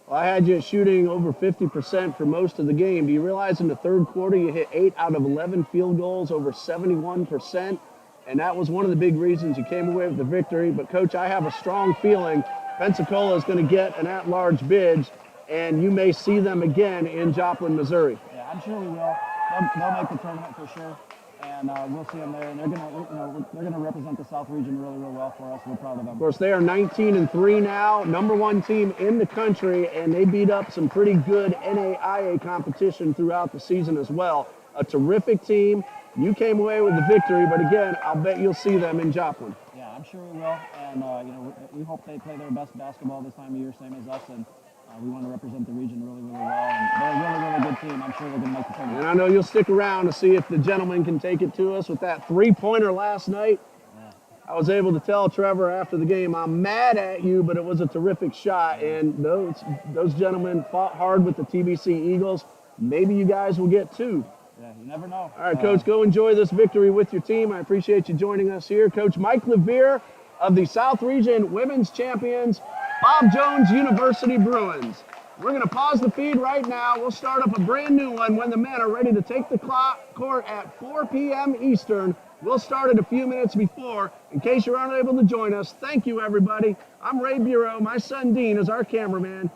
Well, I had you shooting over 50% for most of the game. Do you realize in the 3rd quarter you hit 8 out of 11 field goals, over 71%? And that was one of the big reasons you came away with the victory. But, Coach, I have a strong feeling Pensacola is going to get an at-large bid, and you may see them again in Joplin, Missouri. Yeah, I'm sure we will. They'll make the tournament for sure. and we'll see them there. And they're gonna represent the South region really, really well for us. We're proud of them. Of course, they are 19-3 now, #1 team in the country, and they beat up some pretty good NAIA competition throughout the season as well. A terrific team. You came away with the victory, but again, I'll bet you'll see them in Joplin. Yeah, I'm sure we will, and we hope they play their best basketball this time of year, same as us, and we want to represent the region really, really well. And they're a really, really good team. I'm sure they're going to make the tournament. And I know you'll stick around to see if the gentleman can take it to us with that three-pointer last night. Yeah. I was able to tell Trevor after the game, I'm mad at you, but it was a terrific shot. And those gentlemen fought hard with the TBC Eagles. Maybe you guys will get two. Yeah, you never know. All right, Coach, go enjoy this victory with your team. I appreciate you joining us here. Coach Mike Levere of the South Region Women's Champions, Bob Jones University Bruins. We're going to pause the feed right now. We'll start up a brand new one when the men are ready to take the court at 4 p.m. Eastern. We'll start it a few minutes before. In case you're unable to join us, thank you, everybody. I'm Ray Bureau. My son, Dean, is our cameraman.